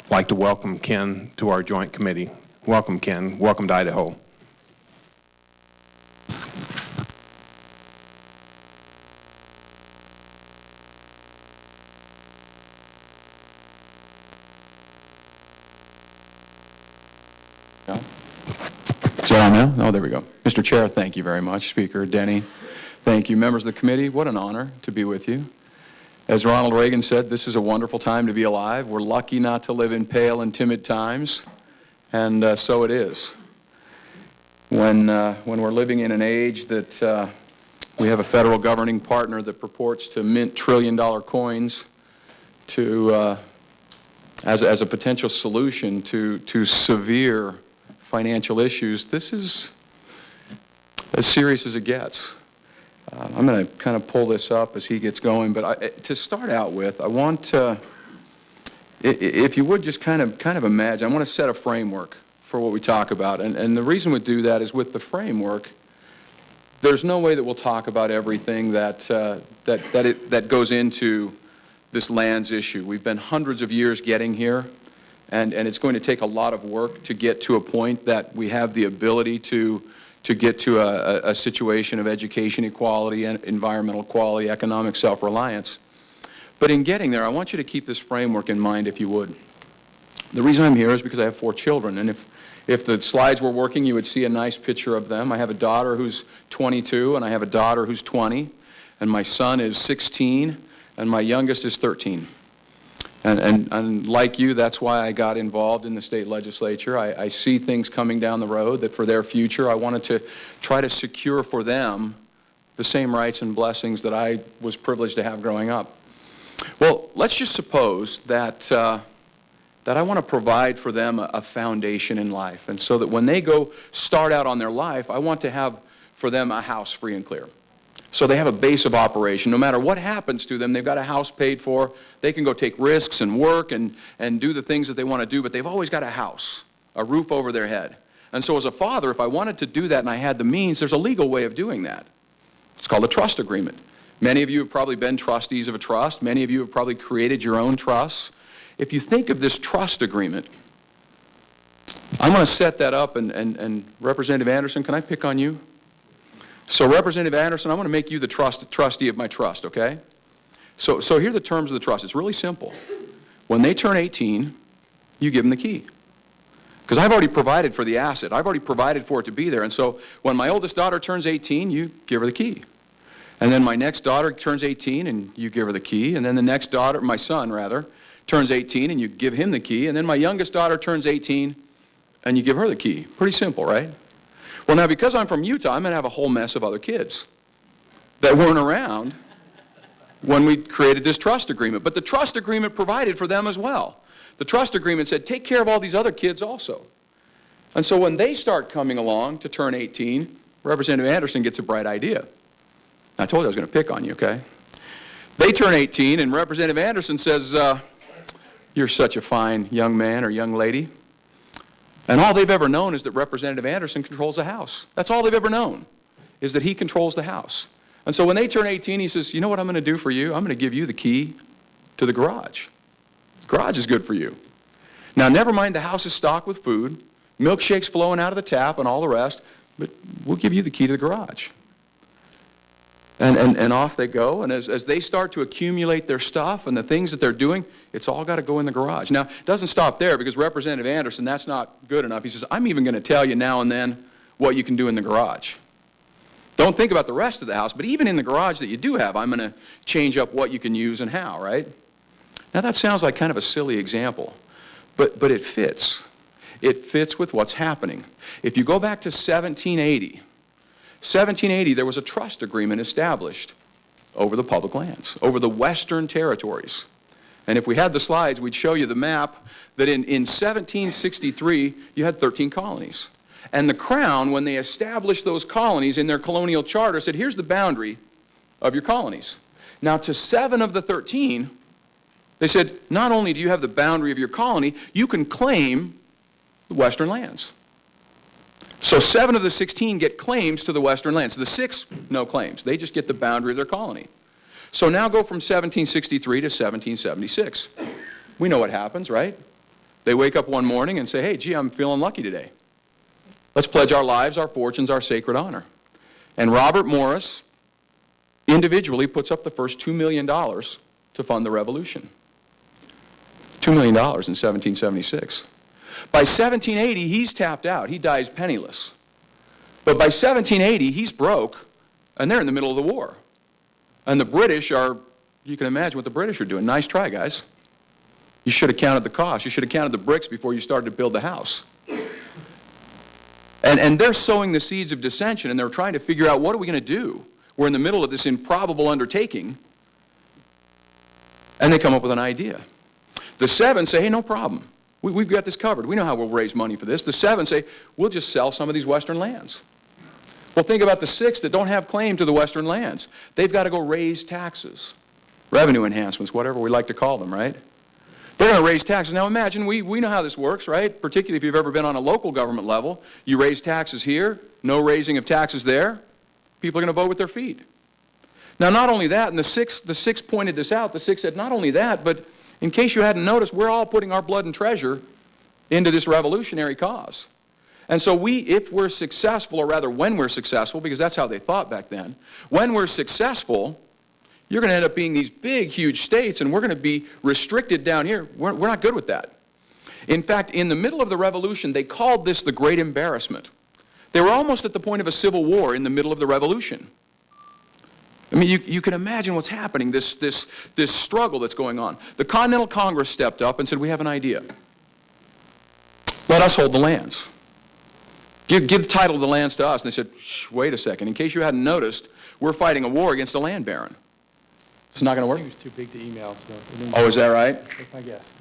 like to welcome Ken to our joint committee. Welcome, Ken. Welcome to Idaho. Is that on now? Oh, there we go. Mr. Chair, thank you very much. Speaker Denny, thank you. Members of the committee, what an honor to be with you. As Ronald Reagan said, this is a wonderful time to be alive. We're lucky not to live in pale and timid times, and so it is. When we're living in an age that we have a federal governing partner that purports to mint trillion-dollar coins to as a potential solution to severe financial issues, this is as serious as it gets. I'm going to kind of pull this up as he gets going, but to start out with, I want if you would just kind of imagine, I want to set a framework for what we talk about, and the reason we do that is with the framework, there's no way that we'll talk about everything that goes into this lands issue. We've been hundreds of years getting here, and it's going to take a lot of work to get to a point that we have the ability to get to a situation of education equality, and environmental equality, economic self-reliance. But in getting there, I want you to keep this framework in mind, if you would. The reason I'm here is because I have 4 children, and if the slides were working, you would see a nice picture of them. I have a daughter who's 22, and I have a daughter who's 20, and my son is 16, and my youngest is 13. And like you, that's why I got involved in the state legislature. I see things coming down the road that for their future, I wanted to try to secure for them the same rights and blessings that I was privileged to have growing up. Well, let's just suppose that I want to provide for them a foundation in life. And so that when they go start out on their life, I want to have for them a house free and clear. So they have a base of operation. No matter what happens to them, they've got a house paid for. They can go take risks and work and do the things that they want to do, but they've always got a house, a roof over their head. And so as a father, if I wanted to do that and I had the means, there's a legal way of doing that. It's called a trust agreement. Many of you have probably been trustees of a trust. Many of you have probably created your own trusts. If you think of this trust agreement, I'm going to set that up, and Representative Anderson, can I pick on you? So Representative Anderson, I want to make you the trustee of my trust, okay? So here are the terms of the trust. It's really simple. When they turn 18, you give them the key. Because I've already provided for the asset. I've already provided for it to be there. And so when my oldest daughter turns 18, you give her the key. And then my next daughter turns 18, and you give her the key. And then the next daughter, my son rather, turns 18, and you give him the key. And then my youngest daughter turns 18, and you give her the key. Pretty simple, right? Well, now, because I'm from Utah, I'm going to have a whole mess of other kids that weren't around when we created this trust agreement. But the trust agreement provided for them as well. The trust agreement said, take care of all these other kids also. And so when they start coming along to turn 18, Representative Anderson gets a bright idea. I told you I was going to pick on you, okay? They turn 18, and Representative Anderson says, you're such a fine young man or young lady. And all they've ever known is that Representative Anderson controls the House. That's all they've ever known, is that he controls the House. And so when they turn 18, he says, you know what I'm going to do for you? I'm going to give you the key to the garage. The garage is good for you. Now, never mind the house is stocked with food, milkshakes flowing out of the tap and all the rest, but we'll give you the key to the garage. And off they go, and as they start to accumulate their stuff and the things that they're doing, it's all got to go in the garage. Now, it doesn't stop there, because Representative Anderson, that's not good enough. He says, I'm even going to tell you now and then what you can do in the garage. Don't think about the rest of the house, but even in the garage that you do have, I'm going to change up what you can use and how, right? Now, that sounds like kind of a silly example, but it fits. It fits with what's happening. If you go back to 1780, there was a trust agreement established over the public lands, over the Western territories. And if we had the slides, we'd show you the map that in 1763, you had 13 colonies. And the Crown, when they established those colonies in their colonial charter, said, here's the boundary of your colonies. Now, to 7 of the 13, they said, not only do you have the boundary of your colony, you can claim the Western lands. So 7 of the 16 get claims to the Western lands. The 6, no claims. They just get the boundary of their colony. So now go from 1763 to 1776. We know what happens, right? They wake up one morning and say, hey, gee, I'm feeling lucky today. Let's pledge our lives, our fortunes, our sacred honor. And Robert Morris individually puts up the first $2 million to fund the revolution. $2 million in 1776. By 1780, he's tapped out. He dies penniless. But by 1780, he's broke, and they're in the middle of the war. And the British are, you can imagine what the British are doing. Nice try, guys. You should have counted the cost. You should have counted the bricks before you started to build the house. And they're sowing the seeds of dissension, and they're trying to figure out, what are we going to do? We're in the middle of this improbable undertaking, and they come up with an idea. The Seven say, hey, no problem. We've got this covered. We know how we'll raise money for this. The Seven say, we'll just sell some of these Western lands. Well, think about the Six that don't have claim to the Western lands. They've got to go raise taxes, revenue enhancements, whatever we like to call them, right? They're going to raise taxes. Now imagine, we know how this works, right? Particularly if you've ever been on a local government level. You raise taxes here, no raising of taxes there. People are going to vote with their feet. Now, not only that, and the six pointed this out. The Six said, not only that, but in case you hadn't noticed, we're all putting our blood and treasure into this revolutionary cause. And so if we're successful, or rather when we're successful, because that's how they thought back then, when we're successful, you're going to end up being these big, huge states, and we're going to be restricted down here. We're not good with that. In fact, in the middle of the revolution, they called this the Great Embarrassment. They were almost at the point of a civil war in the middle of the revolution. I mean, you can imagine what's happening, this struggle that's going on. The Continental Congress stepped up and said, we have an idea. Let us hold the lands. Give the title of the lands to us. And they said, wait a second. In case you hadn't noticed, we're fighting a war against a land baron. It's not going to work? I think it was too big to email, so. Oh, is that right? That's my guess.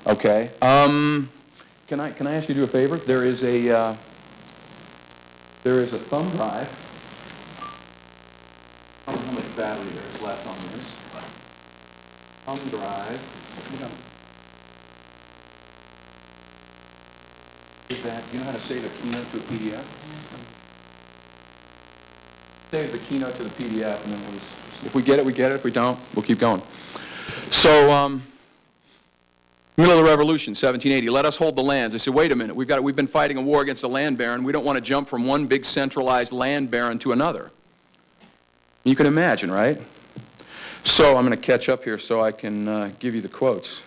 Okay. Can I ask you to do a favor? There is a thumb drive. I don't know how much battery there is left on this. Thumb drive. Is that, you know how to save a keynote to a PDF? Save the keynote to the PDF, and then we'll just, if we get it, we get it. If we don't, we'll keep going. So, middle of the revolution, 1780, let us hold the lands. They said, wait a minute, we've been fighting a war against a land baron. We don't want to jump from one big centralized land baron to another. You can imagine, right? So I'm going to catch up here so I can give you the quotes.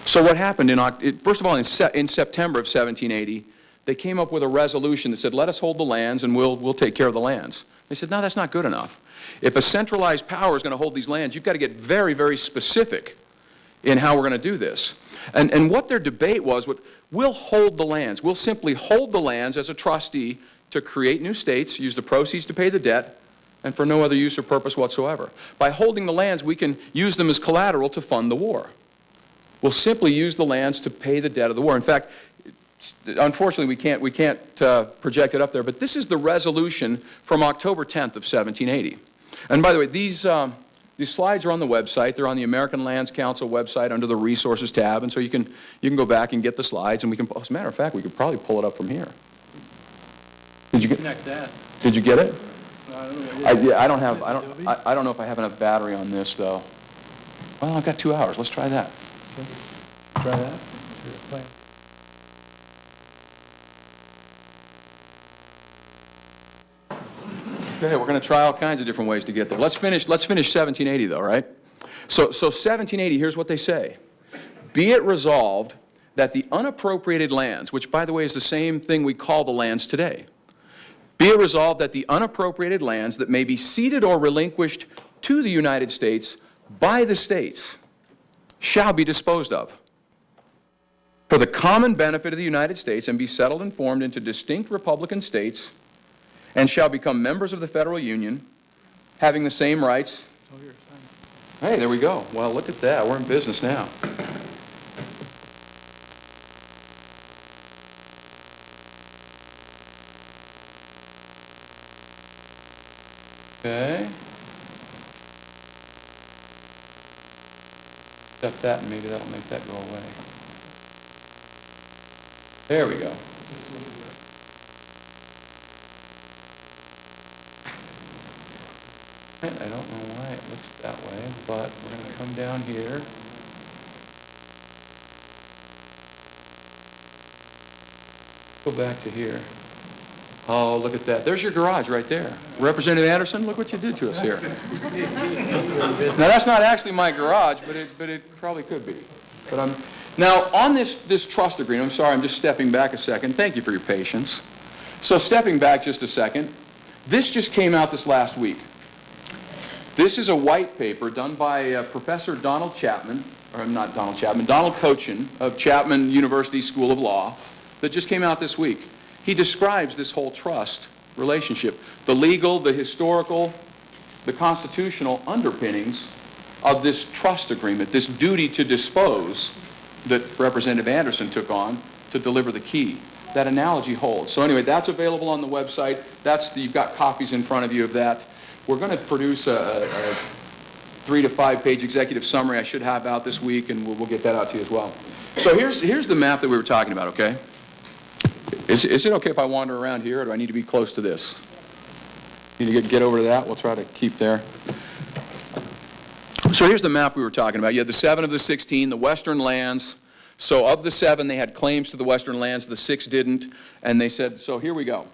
So what happened first of all, in September of 1780, they came up with a resolution that said, let us hold the lands and we'll take care of the lands. They said, no, that's not good enough. If a centralized power is going to hold these lands, you've got to get very, very specific in how we're going to do this. And what their debate was, we'll hold the lands. We'll simply hold the lands as a trustee to create new states, use the proceeds to pay the debt, and for no other use or purpose whatsoever. By holding the lands, we can use them as collateral to fund the war. We'll simply use the lands to pay the debt of the war. In fact, unfortunately, we can't project it up there, but this is the resolution from October 10th of 1780. And by the way, these slides are on the website. They're on the American Lands Council website under the Resources tab, and so you can go back and get the slides, and we can, as a matter of fact, we could probably pull it up from here. Did you get? Connect that. Did you get it? I don't know. I don't know if I have enough battery on this though. Well, I've got 2 hours. Let's try that. Okay. Try that. Play. Okay, we're going to try all kinds of different ways to get there. Let's finish 1780 though, right? So 1780, here's what they say. Be it resolved that the unappropriated lands, which by the way is the same thing we call the lands today, be it resolved that the unappropriated lands that may be ceded or relinquished to the United States by the states shall be disposed of for the common benefit of the United States and be settled and formed into distinct republican states and shall become members of the Federal Union, having the same rights. Oh, here, sign. Hey, there we go. Well, look at that. We're in business now. Okay. Step that and maybe that'll make that go away. There we go. I don't know why it looks that way, but we're going to come down here. Go back to here. Oh, look at that. There's your garage right there. Representative Anderson, look what you did to us here. Now, that's not actually my garage, but it probably could be. But now, on this trust agreement, I'm sorry, I'm just stepping back a second. Thank you for your patience. So stepping back just a second, this just came out this last week. This is a white paper done by Professor Donald Chapman, or not Donald Chapman, Donald Cochin of Chapman University School of Law, that just came out this week. He describes this whole trust relationship, the legal, the historical, the constitutional underpinnings of this trust agreement, this duty to dispose that Representative Anderson took on to deliver the key. That analogy holds. So anyway, that's available on the website. You've got copies in front of you of that. We're going to produce a 3 to 5 page executive summary I should have out this week, and we'll get that out to you as well. So here's the map that we were talking about, okay? Is it okay if I wander around here, or do I need to be close to this? Need to get over to that? We'll try to keep there. So here's the map we were talking about. You had the 7 of the 16, the western lands. So of the 7, they had claims to the western lands. The 6 didn't. And they said, so here we go.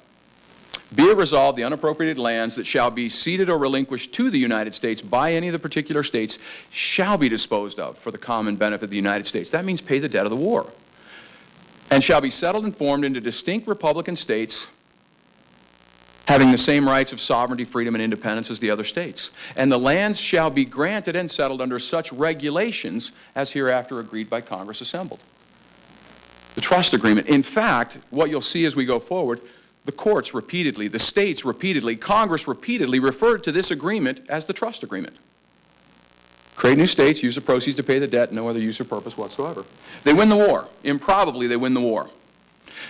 Be it resolved, the unappropriated lands that shall be ceded or relinquished to the United States by any of the particular states shall be disposed of for the common benefit of the United States. That means pay the debt of the war. And shall be settled and formed into distinct republican states having the same rights of sovereignty, freedom, and independence as the other states. And the lands shall be granted and settled under such regulations as hereafter agreed by Congress assembled. The trust agreement. In fact, what you'll see as we go forward, the courts repeatedly, the states repeatedly, Congress repeatedly referred to this agreement as the trust agreement. Create new states, use the proceeds to pay the debt, no other use or purpose whatsoever. They win the war. Improbably, they win the war.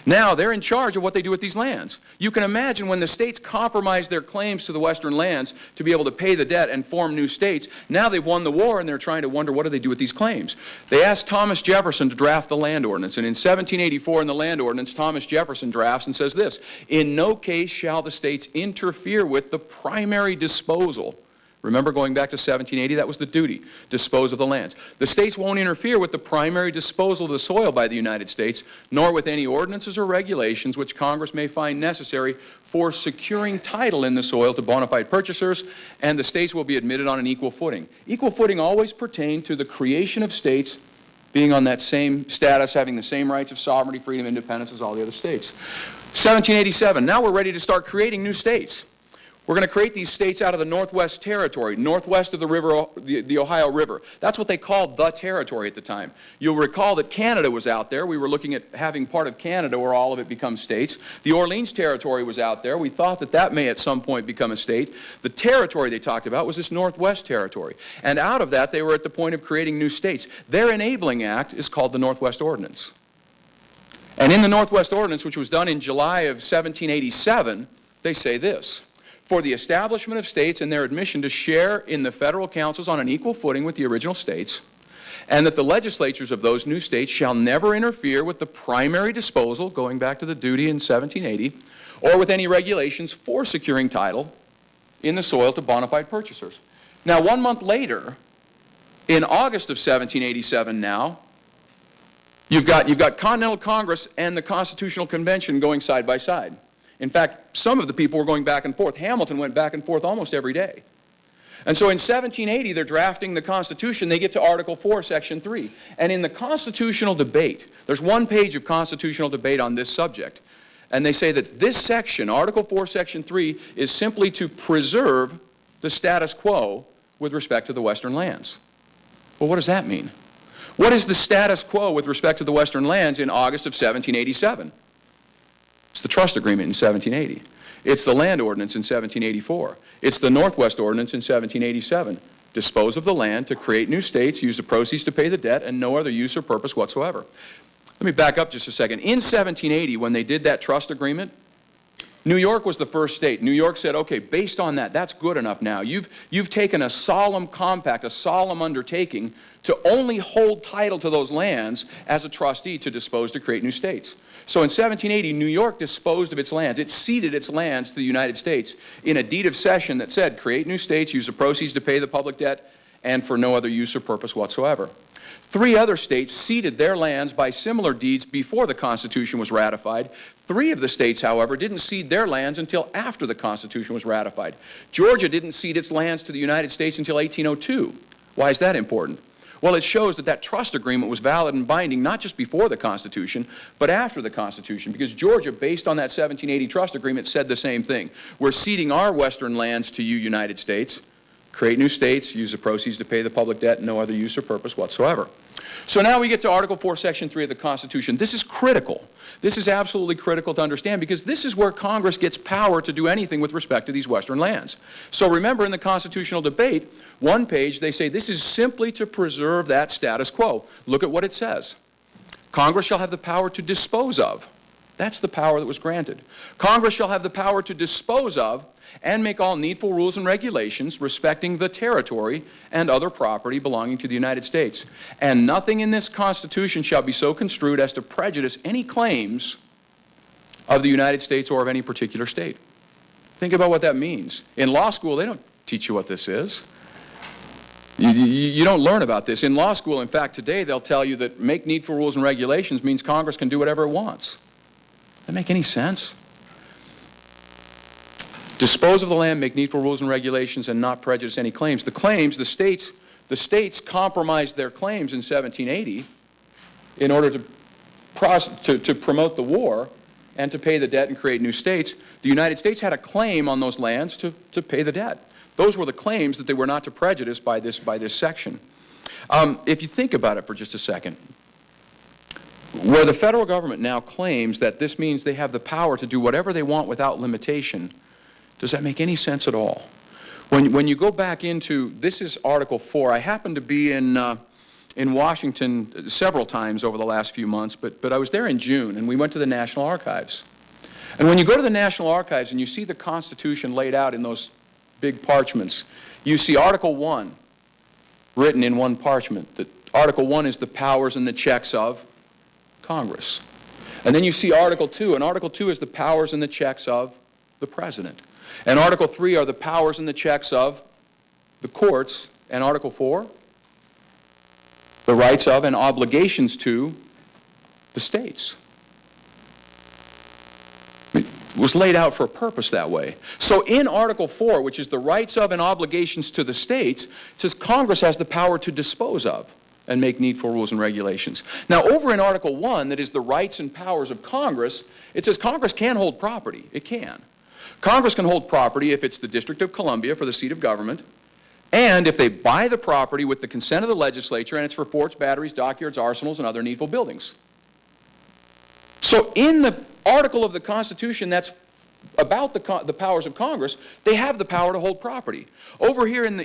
Now, they're in charge of what they do with these lands. You can imagine when the states compromise their claims to the western lands to be able to pay the debt and form new states, now they've won the war and they're trying to wonder what do they do with these claims. They asked Thomas Jefferson to draft the land ordinance, and in 1784 in the land ordinance, Thomas Jefferson drafts and says this: in no case shall the states interfere with the primary disposal. Remember, going back to 1780, that was the duty, dispose of the lands. The states won't interfere with the primary disposal of the soil by the United States, nor with any ordinances or regulations which Congress may find necessary for securing title in the soil to bona fide purchasers, and the states will be admitted on an equal footing. Equal footing always pertained to the creation of states being on that same status, having the same rights of sovereignty, freedom, independence as all the other states. 1787, now we're ready to start creating new states. We're going to create these states out of the Northwest Territory, northwest of the river, the Ohio River. That's what they called the territory at the time. You'll recall that Canada was out there. We were looking at having part of Canada where all of it becomes states. The Orleans Territory was out there. We thought that that may at some point become a state. The territory they talked about was this Northwest Territory. And out of that, they were at the point of creating new states. Their enabling act is called the Northwest Ordinance. And in the Northwest Ordinance, which was done in July of 1787, they say this: for the establishment of states and their admission to share in the federal councils on an equal footing with the original states, and that the legislatures of those new states shall never interfere with the primary disposal, going back to the duty in 1780, or with any regulations for securing title in the soil to bona fide purchasers. Now, 1 month later, in August of 1787 now, you've got Continental Congress and the Constitutional Convention going side by side. In fact, some of the people were going back and forth. Hamilton went back and forth almost every day. And so in 1780, they're drafting the Constitution. They get to Article 4, Section 3. And in the constitutional debate, there's 1 page of constitutional debate on this subject. And they say that this section, Article 4, Section 3, is simply to preserve the status quo with respect to the western lands. Well, what does that mean? What is the status quo with respect to the western lands in August of 1787? It's the trust agreement in 1780. It's the land ordinance in 1784. It's the Northwest Ordinance in 1787. Dispose of the land to create new states, use the proceeds to pay the debt, and no other use or purpose whatsoever. Let me back up just a second. In 1780, when they did that trust agreement, New York was the first state. New York said, okay, based on that, that's good enough now. You've taken a solemn compact, a solemn undertaking to only hold title to those lands as a trustee to dispose to create new states. So in 1780, New York disposed of its lands. It ceded its lands to the United States in a deed of cession that said, create new states, use the proceeds to pay the public debt, and for no other use or purpose whatsoever. 3 other states ceded their lands by similar deeds before the Constitution was ratified. 3 of the states, however, didn't cede their lands until after the Constitution was ratified. Georgia didn't cede its lands to the United States until 1802. Why is that important? Well, it shows that that trust agreement was valid and binding not just before the Constitution, but after the Constitution, because Georgia, based on that 1780 trust agreement, said the same thing. We're ceding our western lands to you, United States. Create new states, use the proceeds to pay the public debt, no other use or purpose whatsoever. So now we get to Article 4, Section 3 of the Constitution. This is critical. This is absolutely critical to understand because this is where Congress gets power to do anything with respect to these western lands. So remember in the constitutional debate, one page they say this is simply to preserve that status quo. Look at what it says. Congress shall have the power to dispose of. That's the power that was granted. Congress shall have the power to dispose of and make all needful rules and regulations respecting the territory and other property belonging to the United States. And nothing in this Constitution shall be so construed as to prejudice any claims of the United States or of any particular state. Think about what that means. In law school, they don't teach you what this is. You don't learn about this. In law school, in fact, today they'll tell you that make needful rules and regulations means Congress can do whatever it wants. Does that make any sense? Dispose of the land, make needful rules and regulations, and not prejudice any claims. The claims, the states compromised their claims in 1780 in order to promote the war and to pay the debt and create new states. The United States had a claim on those lands to pay the debt. Those were the claims that they were not to prejudice by this section. If you think about it for just a second, where the federal government now claims that this means they have the power to do whatever they want without limitation, does that make any sense at all? When you go back into, this is Article 4. I happened to be in Washington several times over the last few months, but I was there in June, and we went to the National Archives. And when you go to the National Archives and you see the Constitution laid out in those big parchments, you see Article 1 written in one parchment. That Article 1 is the powers and the checks of Congress. And then you see Article 2, and Article 2 is the powers and the checks of the President. And Article 3 are the powers and the checks of the courts. And Article 4, the rights of and obligations to the states. It was laid out for a purpose that way. So in Article 4, which is the rights of and obligations to the states, it says Congress has the power to dispose of and make needful rules and regulations. Now over in Article 1, that is the rights and powers of Congress, it says Congress can hold property. It can. Congress can hold property if it's the District of Columbia for the seat of government, and if they buy the property with the consent of the legislature, and it's for forts, batteries, dockyards, arsenals, and other needful buildings. So in the article of the Constitution that's about the powers of Congress, they have the power to hold property. Over here in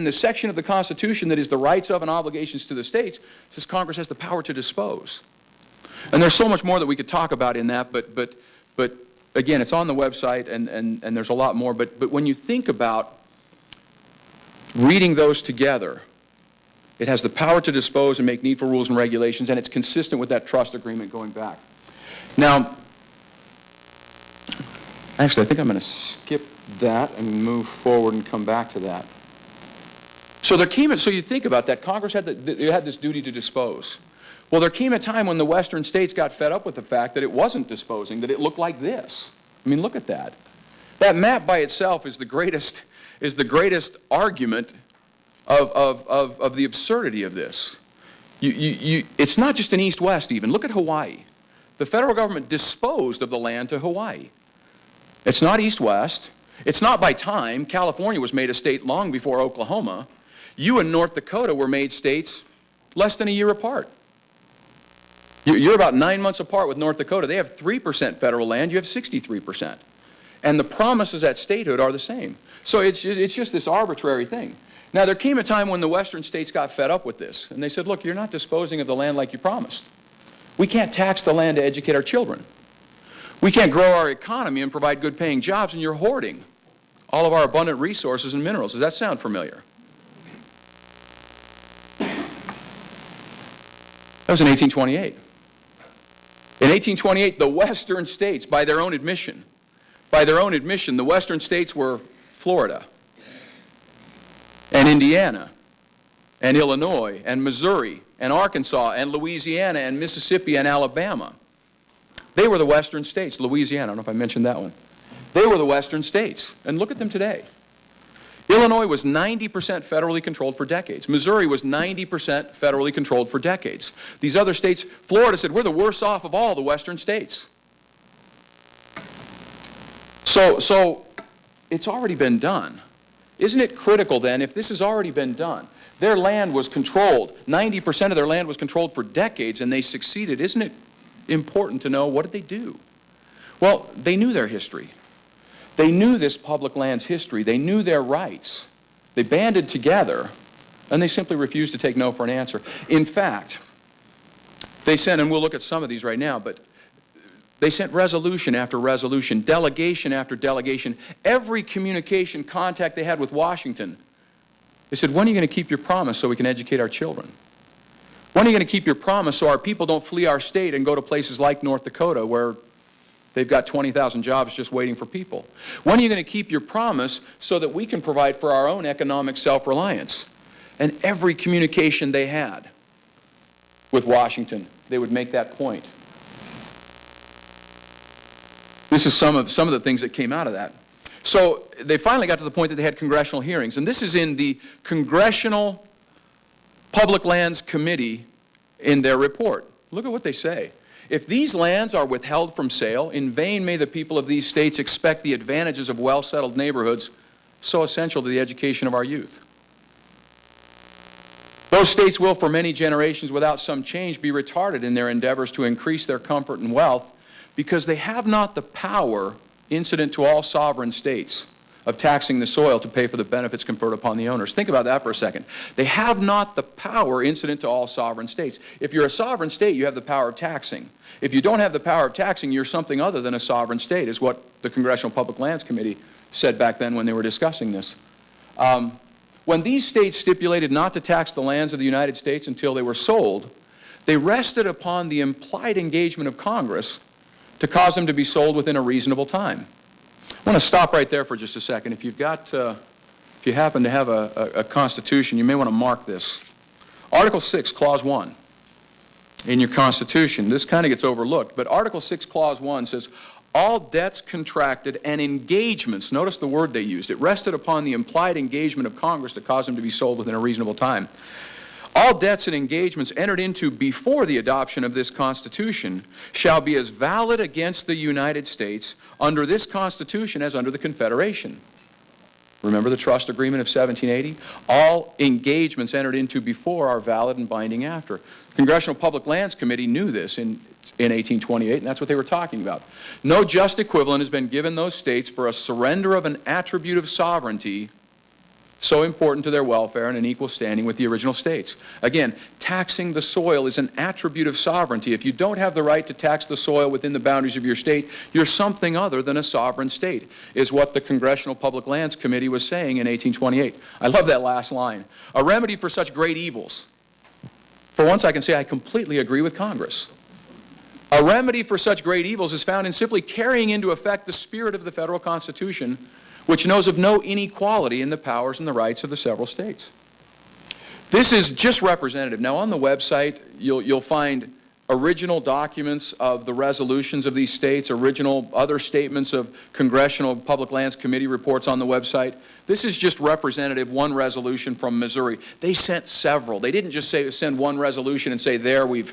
the section of the Constitution that is the rights of and obligations to the states, it says Congress has the power to dispose. And there's so much more that we could talk about in that, but again, it's on the website, and there's a lot more. But when you think about reading those together, it has the power to dispose and make needful rules and regulations, and it's consistent with that trust agreement going back. Now, actually, I think I'm going to skip that and move forward and come back to that. So you think about that. Congress had this duty to dispose. Well, there came a time when the western states got fed up with the fact that it wasn't disposing, that it looked like this. I mean, look at that. That map by itself is the greatest argument of the absurdity of this. It's not just an east-west even. Look at Hawaii. The federal government disposed of the land to Hawaii. It's not east-west. It's not by time. California was made a state long before Oklahoma. You and North Dakota were made states less than a year apart. You're about 9 months apart with North Dakota. They have 3% federal land. You have 63%. And the promises at statehood are the same. So it's just this arbitrary thing. Now, there came a time when the western states got fed up with this. And they said, look, you're not disposing of the land like you promised. We can't tax the land to educate our children. We can't grow our economy and provide good paying jobs, and you're hoarding all of our abundant resources and minerals. Does that sound familiar? That was in 1828. In 1828, the western states, by their own admission, the western states were Florida and Indiana and Illinois and Missouri and Arkansas and Louisiana and Mississippi and Alabama. They were the western states. Louisiana, I don't know if I mentioned that one. They were the western states. And look at them today. Illinois was 90% federally controlled for decades. Missouri was 90% federally controlled for decades. These other states, Florida said, we're the worst off of all the western states. So it's already been done. Isn't it critical then, if this has already been done, their land was controlled, 90% of their land was controlled for decades, and they succeeded. Isn't it important to know, what did they do? Well, they knew their history. They knew this public land's history. They knew their rights. They banded together, and they simply refused to take no for an answer. In fact, they sent, and we'll look at some of these right now, but they sent resolution after resolution, delegation after delegation. Every communication contact they had with Washington, they said, when are you going to keep your promise so we can educate our children? When are you going to keep your promise so our people don't flee our state and go to places like North Dakota where they've got 20,000 jobs just waiting for people? When are you going to keep your promise so that we can provide for our own economic self-reliance? And every communication they had with Washington, they would make that point. This is some of the things that came out of that. So they finally got to the point that they had congressional hearings. And this is in the Congressional Public Lands Committee in their report. Look at what they say. If these lands are withheld from sale, in vain may the people of these states expect the advantages of well-settled neighborhoods so essential to the education of our youth. Those states will, for many generations, without some change, be retarded in their endeavors to increase their comfort and wealth, because they have not the power incident to all sovereign states of taxing the soil to pay for the benefits conferred upon the owners. Think about that for a second. They have not the power incident to all sovereign states. If you're a sovereign state, you have the power of taxing. If you don't have the power of taxing, you're something other than a sovereign state, is what the Congressional Public Lands Committee said back then when they were discussing this. When these states stipulated not to tax the lands of the United States until they were sold, they rested upon the implied engagement of Congress to cause them to be sold within a reasonable time. I want to stop right there for just a second. If you happen to have a Constitution, you may want to mark this. Article 6, Clause 1 in your Constitution. This kind of gets overlooked, but Article 6, Clause 1 says, all debts contracted and engagements, notice the word they used, it rested upon the implied engagement of Congress to cause them to be sold within a reasonable time. All debts and engagements entered into before the adoption of this Constitution shall be as valid against the United States under this Constitution as under the Confederation. Remember the trust agreement of 1780? All engagements entered into before are valid and binding after. The Congressional Public Lands Committee knew this in 1828, and that's what they were talking about. No just equivalent has been given those states for a surrender of an attribute of sovereignty so important to their welfare and an equal standing with the original states. Again, taxing the soil is an attribute of sovereignty. If you don't have the right to tax the soil within the boundaries of your state, you're something other than a sovereign state, is what the Congressional Public Lands Committee was saying in 1828. I love that last line. A remedy for such great evils. For once I can say I completely agree with Congress. A remedy for such great evils is found in simply carrying into effect the spirit of the federal Constitution, which knows of no inequality in the powers and the rights of the several states. This is just representative. Now on the website, you'll find original documents of the resolutions of these states, original other statements of Congressional Public Lands Committee reports on the website. This is just representative, one resolution from Missouri. They sent several. They didn't just send one resolution and say, there, we've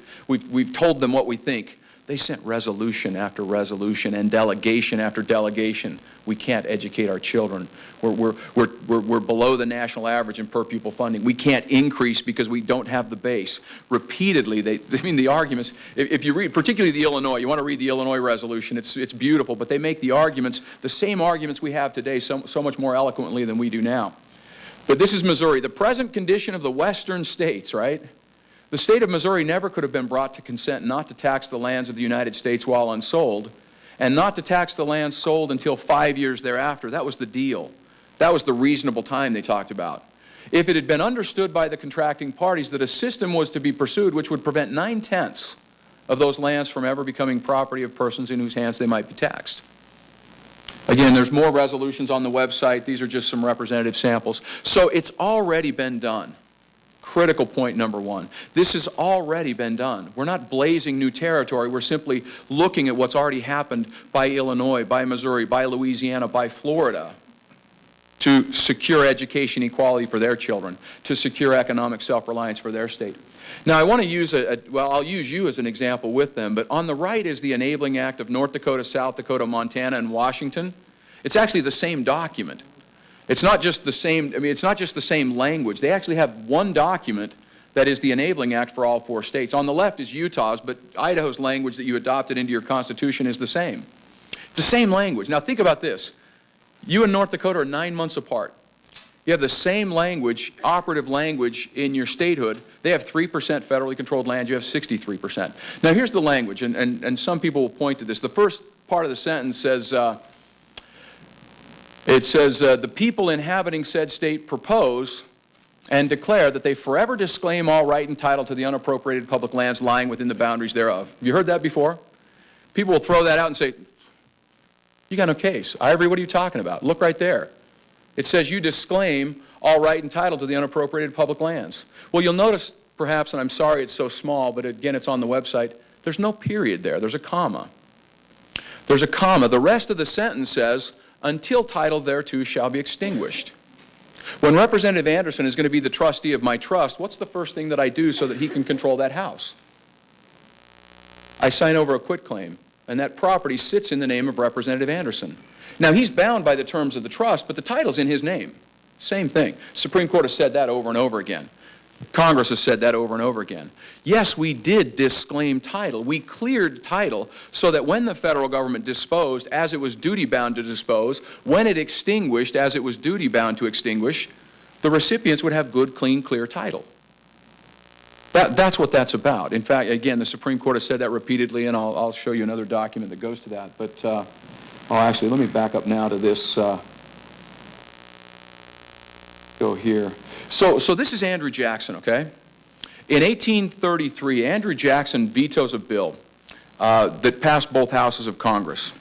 told them what we think. They sent resolution after resolution and delegation after delegation. We can't educate our children. We're below the national average in per pupil funding. We can't increase because we don't have the base. Repeatedly, the arguments, if you read, particularly the Illinois, you want to read the Illinois resolution, it's beautiful, but they make the arguments, the same arguments we have today, so much more eloquently than we do now. But this is Missouri. The present condition of the western states, right? The state of Missouri never could have been brought to consent not to tax the lands of the United States while unsold, and not to tax the land sold until 5 years thereafter. That was the deal. That was the reasonable time they talked about. If it had been understood by the contracting parties that a system was to be pursued which would prevent 9/10 of those lands from ever becoming property of persons in whose hands they might be taxed. Again, there's more resolutions on the website. These are just some representative samples. So it's already been done. Critical point number one. This has already been done. We're not blazing new territory. We're simply looking at what's already happened by Illinois, by Missouri, by Louisiana, by Florida to secure education equality for their children, to secure economic self-reliance for their state. Now, I want to use I'll use you as an example with them, but on the right is the Enabling Act of North Dakota, South Dakota, Montana, and Washington. It's actually the same document. It's not just the same, it's not just the same language. They actually have one document that is the Enabling Act for all 4 states. On the left is Utah's, but Idaho's language that you adopted into your Constitution is the same. It's the same language. Now, think about this. You and North Dakota are 9 months apart. You have the same language, operative language in your statehood. They have 3% federally controlled land. You have 63%. Now, here's the language, and some people will point to this. The first part of the sentence says, the people inhabiting said state propose and declare that they forever disclaim all right and title to the unappropriated public lands lying within the boundaries thereof. Have you heard that before? People will throw that out and say, you got no case. Ivory, what are you talking about? Look right there. It says you disclaim all right and title to the unappropriated public lands. Well, you'll notice, perhaps, and I'm sorry it's so small, but again, it's on the website, there's no period there. There's a comma. There's a comma. The rest of the sentence says, until title thereto shall be extinguished. When Representative Anderson is going to be the trustee of my trust, what's the first thing that I do so that he can control that house? I sign over a quitclaim, and that property sits in the name of Representative Anderson. Now, he's bound by the terms of the trust, but the title's in his name. Same thing. Supreme Court has said that over and over again. Congress has said that over and over again. Yes, we did disclaim title. We cleared title so that when the federal government disposed, as it was duty-bound to dispose, when it extinguished, as it was duty-bound to extinguish, the recipients would have good, clean, clear title. That's what that's about. In fact, again, the Supreme Court has said that repeatedly, and I'll show you another document that goes to that. But actually, let me back up now to this. Go here. So this is Andrew Jackson, okay? In 1833, Andrew Jackson vetoes a bill that passed both houses of Congress.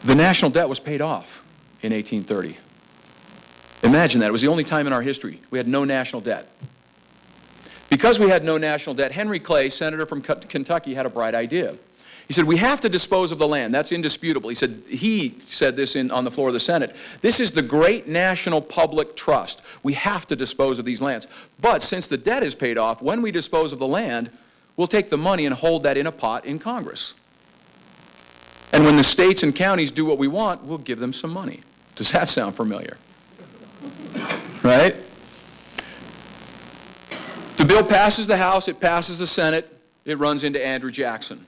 The national debt was paid off in 1830. Imagine that. It was the only time in our history we had no national debt. Because we had no national debt, Henry Clay, senator from Kentucky, had a bright idea. He said, we have to dispose of the land. That's indisputable. He said this on the floor of the Senate. This is the great national public trust. We have to dispose of these lands. But since the debt is paid off, when we dispose of the land, we'll take the money and hold that in a pot in Congress. And when the states and counties do what we want, we'll give them some money. Does that sound familiar? Right? The bill passes the House, it passes the Senate, it runs into Andrew Jackson.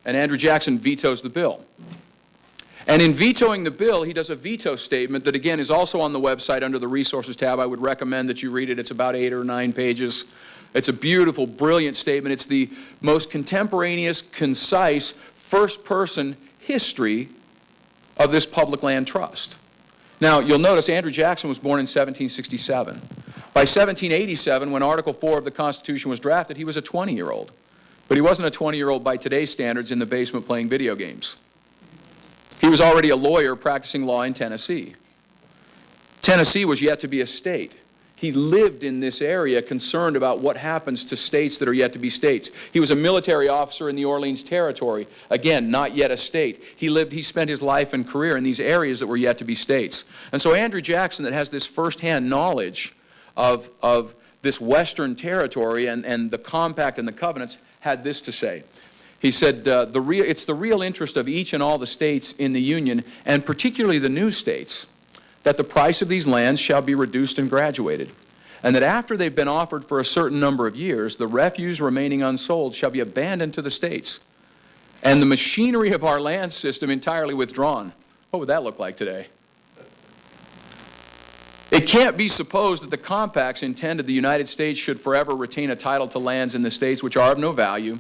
And Andrew Jackson vetoes the bill. And in vetoing the bill, he does a veto statement that, again, is also on the website under the Resources tab. I would recommend that you read it. It's about 8 or 9 pages. It's a beautiful, brilliant statement. It's the most contemporaneous, concise, first-person history of this public land trust. Now, you'll notice Andrew Jackson was born in 1767. By 1787, when Article 4 of the Constitution was drafted, he was a 20-year-old. But he wasn't a 20-year-old by today's standards in the basement playing video games. He was already a lawyer practicing law in Tennessee. Tennessee was yet to be a state. He lived in this area concerned about what happens to states that are yet to be states. He was a military officer in the Orleans Territory. Again, not yet a state. He spent his life and career in these areas that were yet to be states. And so Andrew Jackson, that has this firsthand knowledge of this Western territory and the compact and the covenants, had this to say. He said, it's the real interest of each and all the states in the Union, and particularly the new states, that the price of these lands shall be reduced and graduated, and that after they've been offered for a certain number of years, the refuse remaining unsold shall be abandoned to the states, and the machinery of our land system entirely withdrawn. What would that look like today? It can't be supposed that the compacts intended the United States should forever retain a title to lands in the states which are of no value,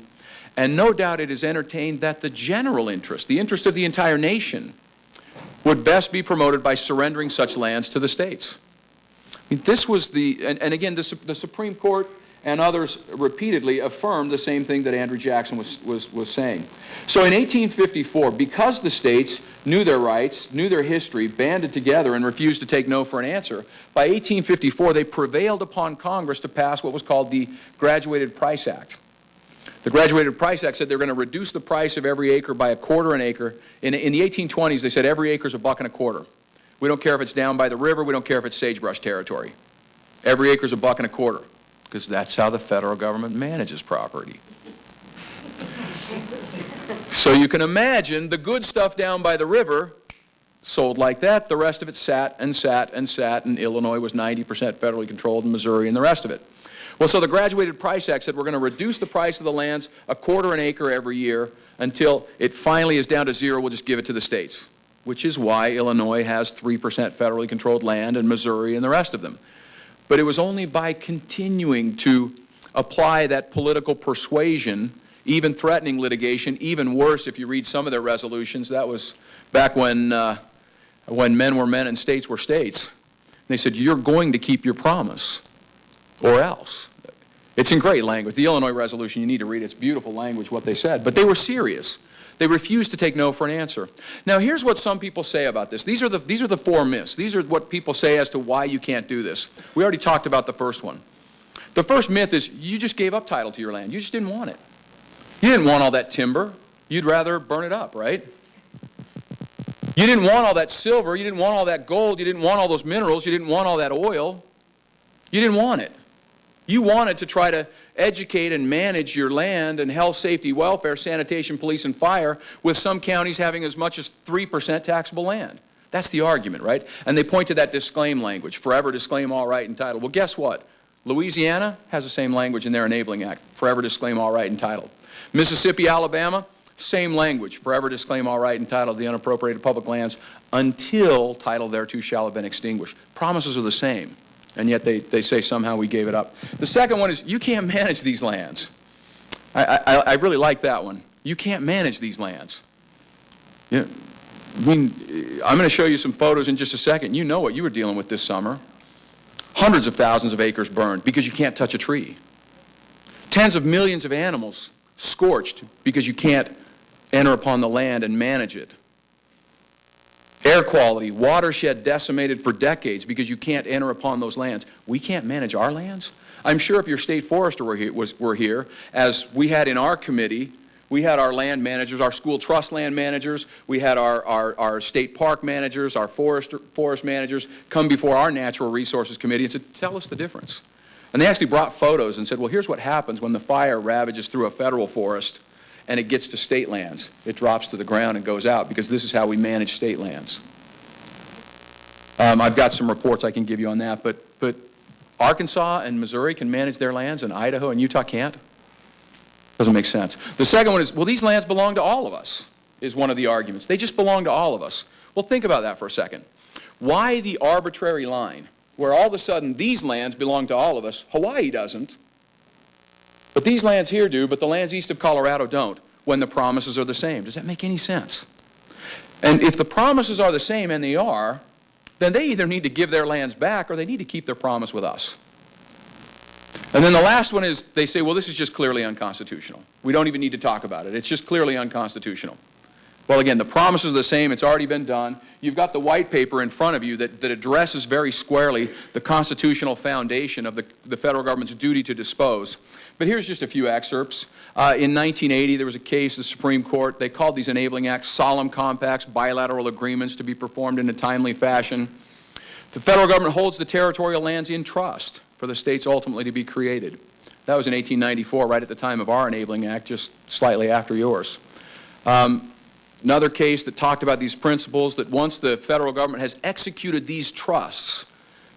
And no doubt it is entertained that the general interest, the interest of the entire nation, would best be promoted by surrendering such lands to the states. I mean, this was and again, the Supreme Court and others repeatedly affirmed the same thing that Andrew Jackson was saying. So in 1854, because the states knew their rights, knew their history, banded together and refused to take no for an answer, by 1854 they prevailed upon Congress to pass what was called the Graduated Price Act. The Graduated Price Act said they're going to reduce the price of every acre by a quarter an acre. In the 1820s, they said every acre is $1.25. We don't care if it's down by the river. We don't care if it's sagebrush territory. Every acre is $1.25, because that's how the federal government manages property. So you can imagine the good stuff down by the river sold like that. The rest of it sat and sat and sat, and Illinois was 90% federally controlled, and Missouri and the rest of it. Well, so the Graduated Price Act said we're going to reduce the price of the lands a quarter an acre every year until it finally is down to zero. We'll just give it to the states, which is why Illinois has 3% federally controlled land, and Missouri and the rest of them. But it was only by continuing to apply that political persuasion, even threatening litigation, even worse if you read some of their resolutions. That was back when men were men and states were states. They said, you're going to keep your promise, or else. It's in great language. The Illinois resolution, you need to read it. It's beautiful language, what they said. But they were serious. They refused to take no for an answer. Now, here's what some people say about this. These are the four myths. These are what people say as to why you can't do this. We already talked about the first one. The first myth is you just gave up title to your land. You just didn't want it. You didn't want all that timber. You'd rather burn it up, right? You didn't want all that silver. You didn't want all that gold. You didn't want all those minerals. You didn't want all that oil. You didn't want it. You wanted to try to educate and manage your land and health, safety, welfare, sanitation, police, and fire, with some counties having as much as 3% taxable land. That's the argument, right? And they point to that disclaim language, forever disclaim all right and title. Well, guess what? Louisiana has the same language in their Enabling Act, forever disclaim all right and title. Mississippi, Alabama, same language, forever disclaim all right and title of the unappropriated public lands until title thereto shall have been extinguished. Promises are the same. And yet they say somehow we gave it up. The second one is you can't manage these lands. I really like that one. You can't manage these lands. Yeah. I'm going to show you some photos in just a second. You know what you were dealing with this summer. Hundreds of thousands of acres burned because you can't touch a tree. Tens of millions of animals scorched because you can't enter upon the land and manage it. Air quality, watershed decimated for decades because you can't enter upon those lands. We can't manage our lands? I'm sure if your state forester were here, as we had in our committee, we had our land managers, our school trust land managers, we had our state park managers, our forest managers come before our natural resources committee and said, tell us the difference. And they actually brought photos and said, well, here's what happens when the fire ravages through a federal forest and it gets to state lands. It drops to the ground and goes out because this is how we manage state lands. I've got some reports I can give you on that, but Arkansas and Missouri can manage their lands and Idaho and Utah can't? Doesn't make sense. The second one is, well, these lands belong to all of us, is one of the arguments. They just belong to all of us. Well, think about that for a second. Why the arbitrary line where all of a sudden these lands belong to all of us? Hawaii doesn't. But these lands here do, but the lands east of Colorado don't, when the promises are the same. Does that make any sense? And if the promises are the same, and they are, then they either need to give their lands back or they need to keep their promise with us. And then the last one is they say, well, this is just clearly unconstitutional. We don't even need to talk about it. It's just clearly unconstitutional. Well, again, the promises are the same. It's already been done. You've got the white paper in front of you that addresses very squarely the constitutional foundation of the federal government's duty to dispose. But here's just a few excerpts. In 1980, there was a case, the Supreme Court, they called these Enabling Acts solemn compacts, bilateral agreements to be performed in a timely fashion. The federal government holds the territorial lands in trust for the states ultimately to be created. That was in 1894, right at the time of our Enabling Act, just slightly after yours. Another case that talked about these principles, that once the federal government has executed these trusts,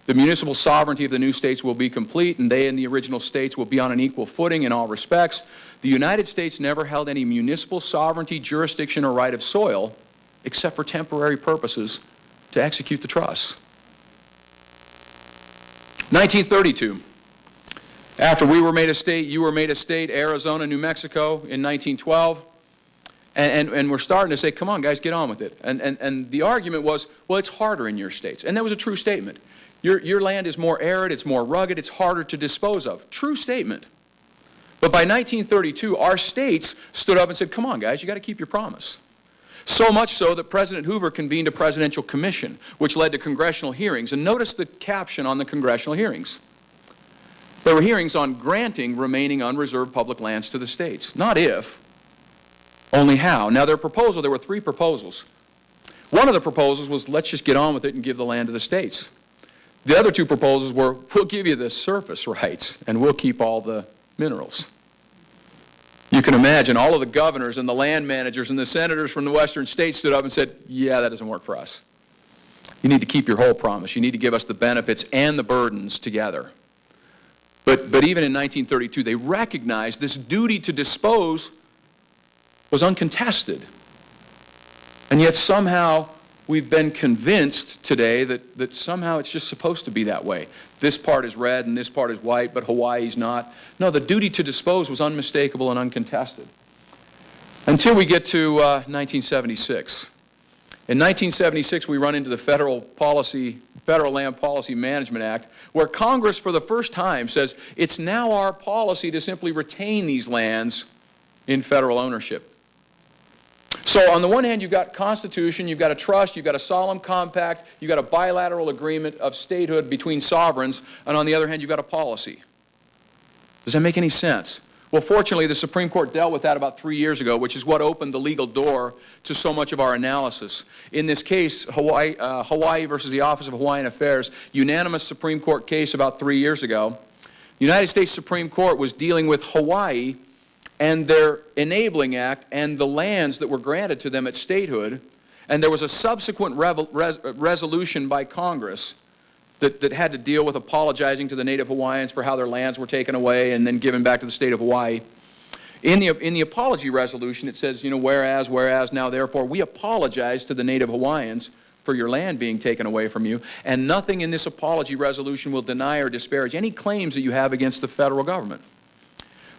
the municipal sovereignty of the new states will be complete, and they and the original states will be on an equal footing in all respects. The United States never held any municipal sovereignty, jurisdiction, or right of soil, except for temporary purposes, to execute the trusts. 1932, After we were made a state, you were made a state, Arizona, New Mexico in 1912. And we're starting to say, come on, guys, get on with it. And the argument was, well, it's harder in your states. And that was a true statement. Your land is more arid, it's more rugged, it's harder to dispose of. True statement. But by 1932, our states stood up and said, come on, guys, you got to keep your promise. So much so that President Hoover convened a presidential commission, which led to congressional hearings. And notice the caption on the congressional hearings. There were hearings on granting remaining unreserved public lands to the states. Not if, only how. Now, there were three proposals. One of the proposals was, let's just get on with it and give the land to the states. The other two proposals were, we'll give you the surface rights and we'll keep all the minerals. You can imagine all of the governors and the land managers and the senators from the western states stood up and said, yeah, that doesn't work for us. You need to keep your whole promise. You need to give us the benefits and the burdens together. But even in 1932, they recognized this duty to dispose was uncontested. And yet somehow we've been convinced today that somehow it's just supposed to be that way. This part is red and this part is white, but Hawaii's not. No, the duty to dispose was unmistakable and uncontested. Until we get to 1976. In 1976, we run into the Federal Land Policy Management Act, where Congress for the first time says it's now our policy to simply retain these lands in federal ownership. So on the one hand, you've got Constitution, you've got a trust, you've got a solemn compact, you've got a bilateral agreement of statehood between sovereigns, and on the other hand, you've got a policy. Does that make any sense? Well, fortunately, the Supreme Court dealt with that about 3 years ago, which is what opened the legal door to so much of our analysis. In this case, Hawaii versus the Office of Hawaiian Affairs, unanimous Supreme Court case about 3 years ago. The United States Supreme Court was dealing with Hawaii and their enabling act and the lands that were granted to them at statehood, and there was a subsequent resolution by Congress that had to deal with apologizing to the Native Hawaiians for how their lands were taken away and then given back to the state of Hawaii. In the apology resolution, it says, whereas, now therefore, we apologize to the Native Hawaiians for your land being taken away from you, and nothing in this apology resolution will deny or disparage any claims that you have against the federal government.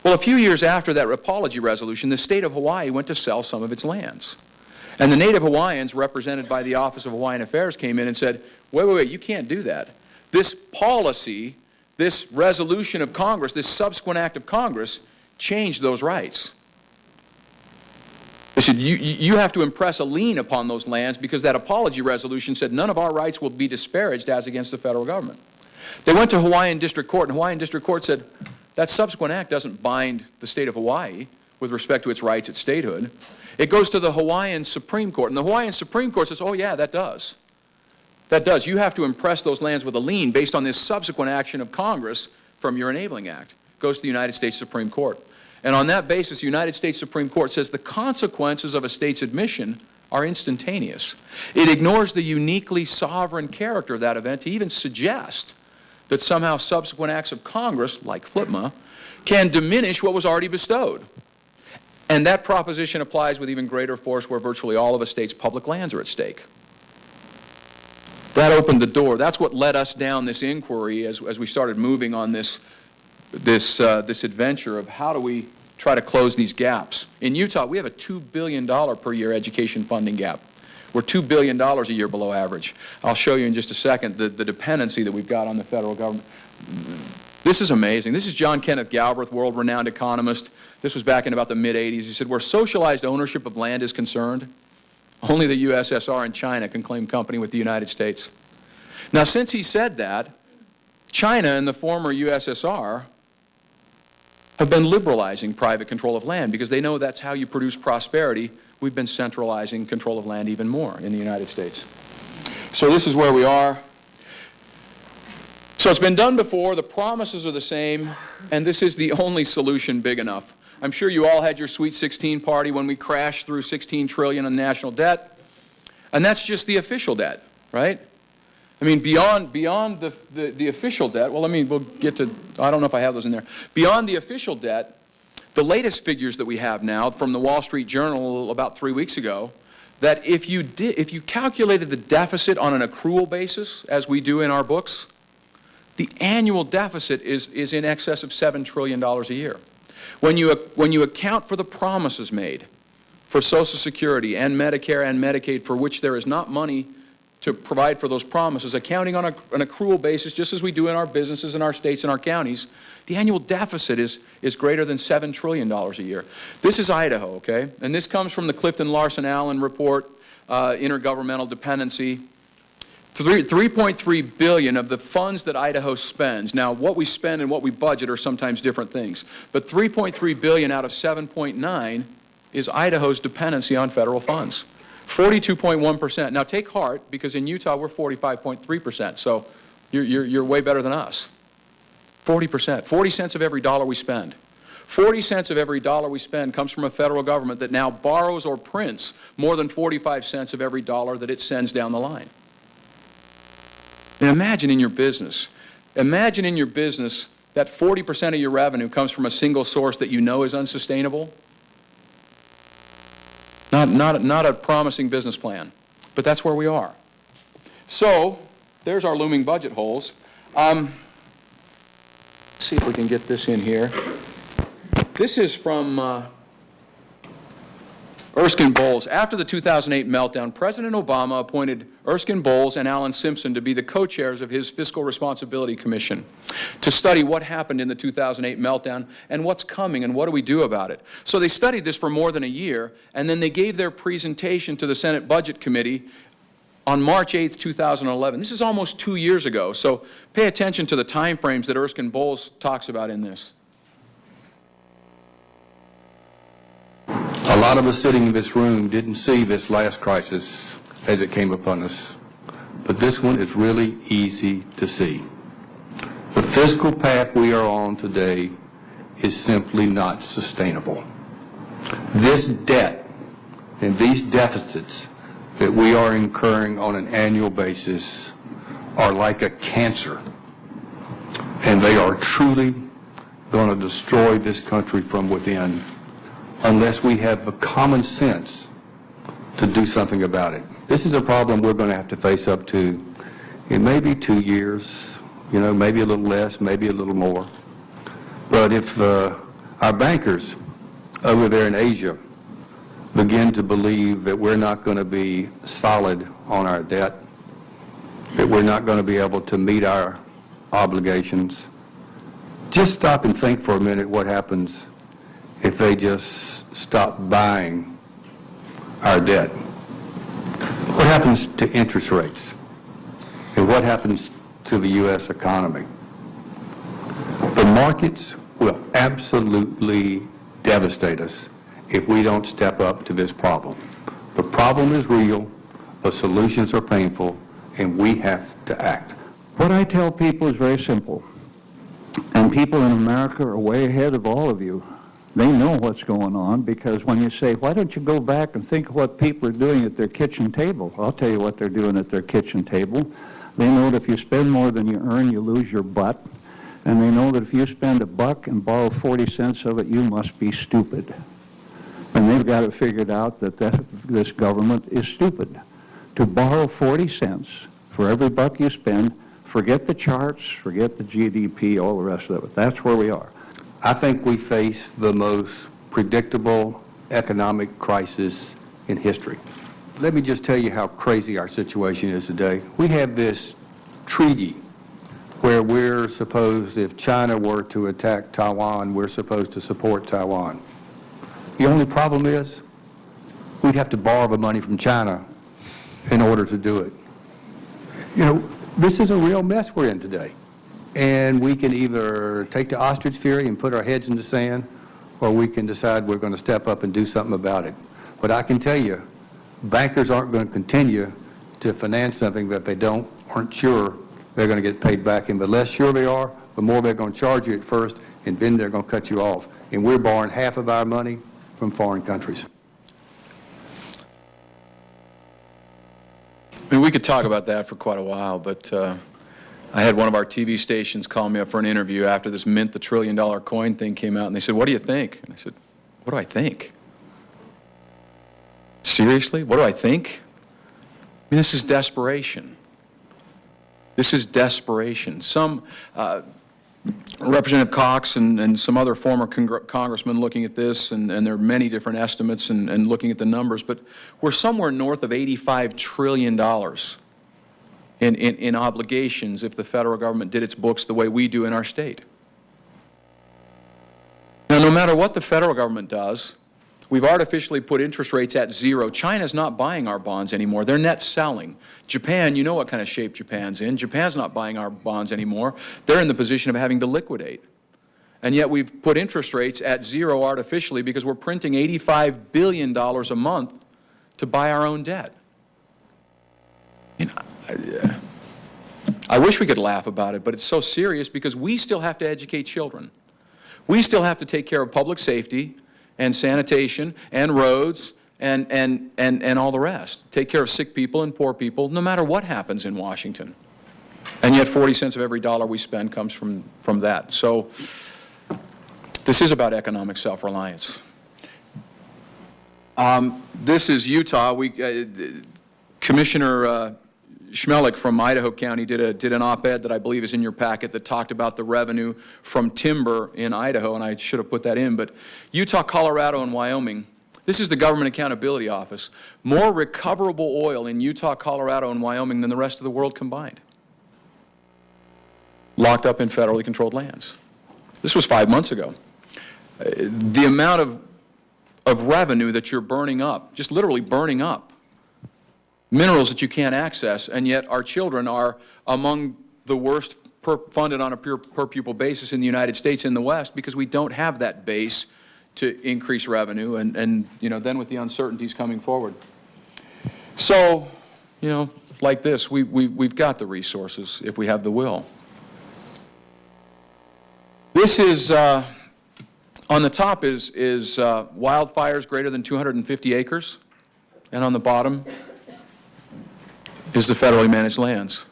Well, a few years after that apology resolution, the state of Hawaii went to sell some of its lands. And the Native Hawaiians, represented by the Office of Hawaiian Affairs, came in and said, wait, you can't do that. This policy, this resolution of Congress, this subsequent act of Congress, changed those rights. They said, you have to impress a lien upon those lands because that apology resolution said none of our rights will be disparaged as against the federal government. They went to Hawaiian District Court, and Hawaiian District Court said, that subsequent act doesn't bind the state of Hawaii with respect to its rights at statehood. It goes to the Hawaiian Supreme Court, and the Hawaiian Supreme Court says, oh yeah, that does. That does. You have to impress those lands with a lien based on this subsequent action of Congress from your enabling act. Goes to the United States Supreme Court. And on that basis, the United States Supreme Court says the consequences of a state's admission are instantaneous. It ignores the uniquely sovereign character of that event to even suggest that somehow subsequent acts of Congress, like FLIPMA, can diminish what was already bestowed. And that proposition applies with even greater force where virtually all of a state's public lands are at stake. That opened the door. That's what led us down this inquiry as we started moving on this adventure of how do we try to close these gaps. In Utah, we have a $2 billion per year education funding gap. We're $2 billion a year below average. I'll show you in just a second the dependency that we've got on the federal government. This is amazing. This is John Kenneth Galbraith, world-renowned economist. This was back in about the mid-'80s. He said, where socialized ownership of land is concerned, only the USSR and China can claim company with the United States. Now, since he said that, China and the former USSR have been liberalizing private control of land because they know that's how you produce prosperity. We've been centralizing control of land even more in the United States. So this is where we are. So it's been done before, the promises are the same, and this is the only solution big enough. I'm sure you all had your Sweet 16 party when we crashed through $16 trillion in national debt, and that's just the official debt, right? I mean, beyond the official debt, well, we'll get to, I don't know if I have those in there. Beyond the official debt, the latest figures that we have now from the Wall Street Journal about 3 weeks ago, that if you calculated the deficit on an accrual basis, as we do in our books, The annual deficit is in excess of $7 trillion a year. When you account for the promises made for Social Security and Medicare and Medicaid for which there is not money to provide for those promises, accounting on an accrual basis, just as we do in our businesses, in our states, and our counties, the annual deficit is greater than $7 trillion a year. This is Idaho, okay? And this comes from the Clifton Larson Allen report, Intergovernmental Dependency. 3.3 billion of the funds that Idaho spends. Now, what we spend and what we budget are sometimes different things. But 3.3 billion out of 7.9 is Idaho's dependency on federal funds. 42.1%. Now, take heart, because in Utah we're 45.3%. So you're way better than us. 40%. 40 cents of every dollar we spend. 40 cents of every dollar we spend comes from a federal government that now borrows or prints more than 45 cents of every dollar that it sends down the line. Now imagine in your business that 40% of your revenue comes from a single source that you know is unsustainable. Not a promising business plan, but that's where we are. So there's our looming budget holes. Let's see if we can get this in here. This is from Erskine Bowles. After the 2008 meltdown, President Obama appointed Erskine Bowles and Alan Simpson to be the co-chairs of his Fiscal Responsibility Commission to study what happened in the 2008 meltdown and what's coming and what do we do about it. So they studied this for more than a year, and then they gave their presentation to the Senate Budget Committee on March 8th, 2011. This is almost 2 years ago, so pay attention to the time frames that Erskine Bowles talks about in this. A lot of us sitting in this room didn't see this last crisis as it came upon us, but this one is really easy to see. The fiscal path we are on today is simply not sustainable. This debt and these deficits that we are incurring on an annual basis are like a cancer, and they are truly going to destroy this country from within unless we have the common sense to do something about it. This is a problem we're going to have to face up to in maybe 2 years, maybe a little less, maybe a little more. But if our bankers over there in Asia begin to believe that we're not going to be solid on our debt, that we're not going to be able to meet our obligations, just stop and think for a minute what happens if they just stop buying our debt. What happens to interest rates? And what happens to the U.S. economy? The markets will absolutely devastate us if we don't step up to this problem. The problem is real, the solutions are painful, and we have to act. What I tell people is very simple, and people in America are way ahead of all of you. They know what's going on, because when you say, why don't you go back and think of what people are doing at their kitchen table? I'll tell you what they're doing at their kitchen table. They know that if you spend more than you earn, you lose your butt. And they know that if you spend $1 and borrow 40 cents of it, you must be stupid. And they've got it figured out that this government is stupid. To borrow 40 cents for every buck you spend, forget the charts, forget the GDP, all the rest of it. That's where we are. I think we face the most predictable economic crisis in history. Let me just tell you how crazy our situation is today. We have this treaty where we're supposed, if China were to attack Taiwan, we're supposed to support Taiwan. The only problem is we'd have to borrow the money from China in order to do it. This is a real mess we're in today. And we can either take the ostrich fury and put our heads in the sand, or we can decide we're going to step up and do something about it. But I can tell you, bankers aren't going to continue to finance something that they aren't sure they're going to get paid back in. The less sure they are, the more they're going to charge you at first, and then they're going to cut you off. And we're borrowing half of our money from foreign countries. I mean, we could talk about that for quite a while, but I had one of our TV stations call me up for an interview after this mint the $1 trillion coin thing came out, and they said, what do you think? And I said, what do I think? Seriously? What do I think? I mean, this is desperation. This is desperation. Some Representative Cox and some other former congressmen looking at this, and there are many different estimates and looking at the numbers, but we're somewhere north of $85 trillion in obligations if the federal government did its books the way we do in our state. Now, no matter what the federal government does, we've artificially put interest rates at zero. China's not buying our bonds anymore. They're net selling. Japan, you know what kind of shape Japan's in. Japan's not buying our bonds anymore. They're in the position of having to liquidate. And yet we've put interest rates at zero artificially because we're printing $85 billion a month to buy our own debt. You know, I wish we could laugh about it, but it's so serious because we still have to educate children. We still have to take care of public safety and sanitation and roads and all the rest. Take care of sick people and poor people, no matter what happens in Washington. And yet 40 cents of every dollar we spend comes from that. So this is about economic self-reliance. This is Utah. Commissioner Schmelik from Idaho County did an op-ed that I believe is in your packet that talked about the revenue from timber in Idaho, and I should have put that in, but Utah, Colorado, and Wyoming, this is the Government Accountability Office, more recoverable oil in Utah, Colorado, and Wyoming than the rest of the world combined, locked up in federally controlled lands. This was 5 months ago. The amount of revenue that you're burning up, just literally burning up, minerals that you can't access, and yet our children are among the worst funded on a per pupil basis in the United States in the West because we don't have that base to increase revenue and you know, then with the uncertainties coming forward. So, you know, like this, we've got the resources if we have the will. This is, on the top is wildfires greater than 250 acres, and on the bottom is the federally managed lands.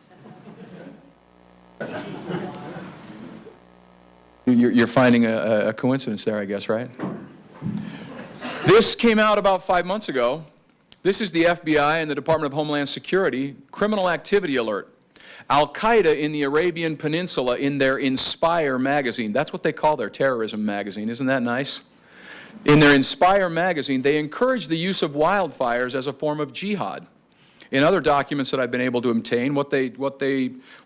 You're finding a coincidence there, I guess, right? This came out about 5 months ago. This is the FBI and the Department of Homeland Security criminal activity alert. Al-Qaeda in the Arabian Peninsula in their Inspire magazine. That's what they call their terrorism magazine. Isn't that nice? In their Inspire magazine, they encourage the use of wildfires as a form of jihad. In other documents that I've been able to obtain, what they're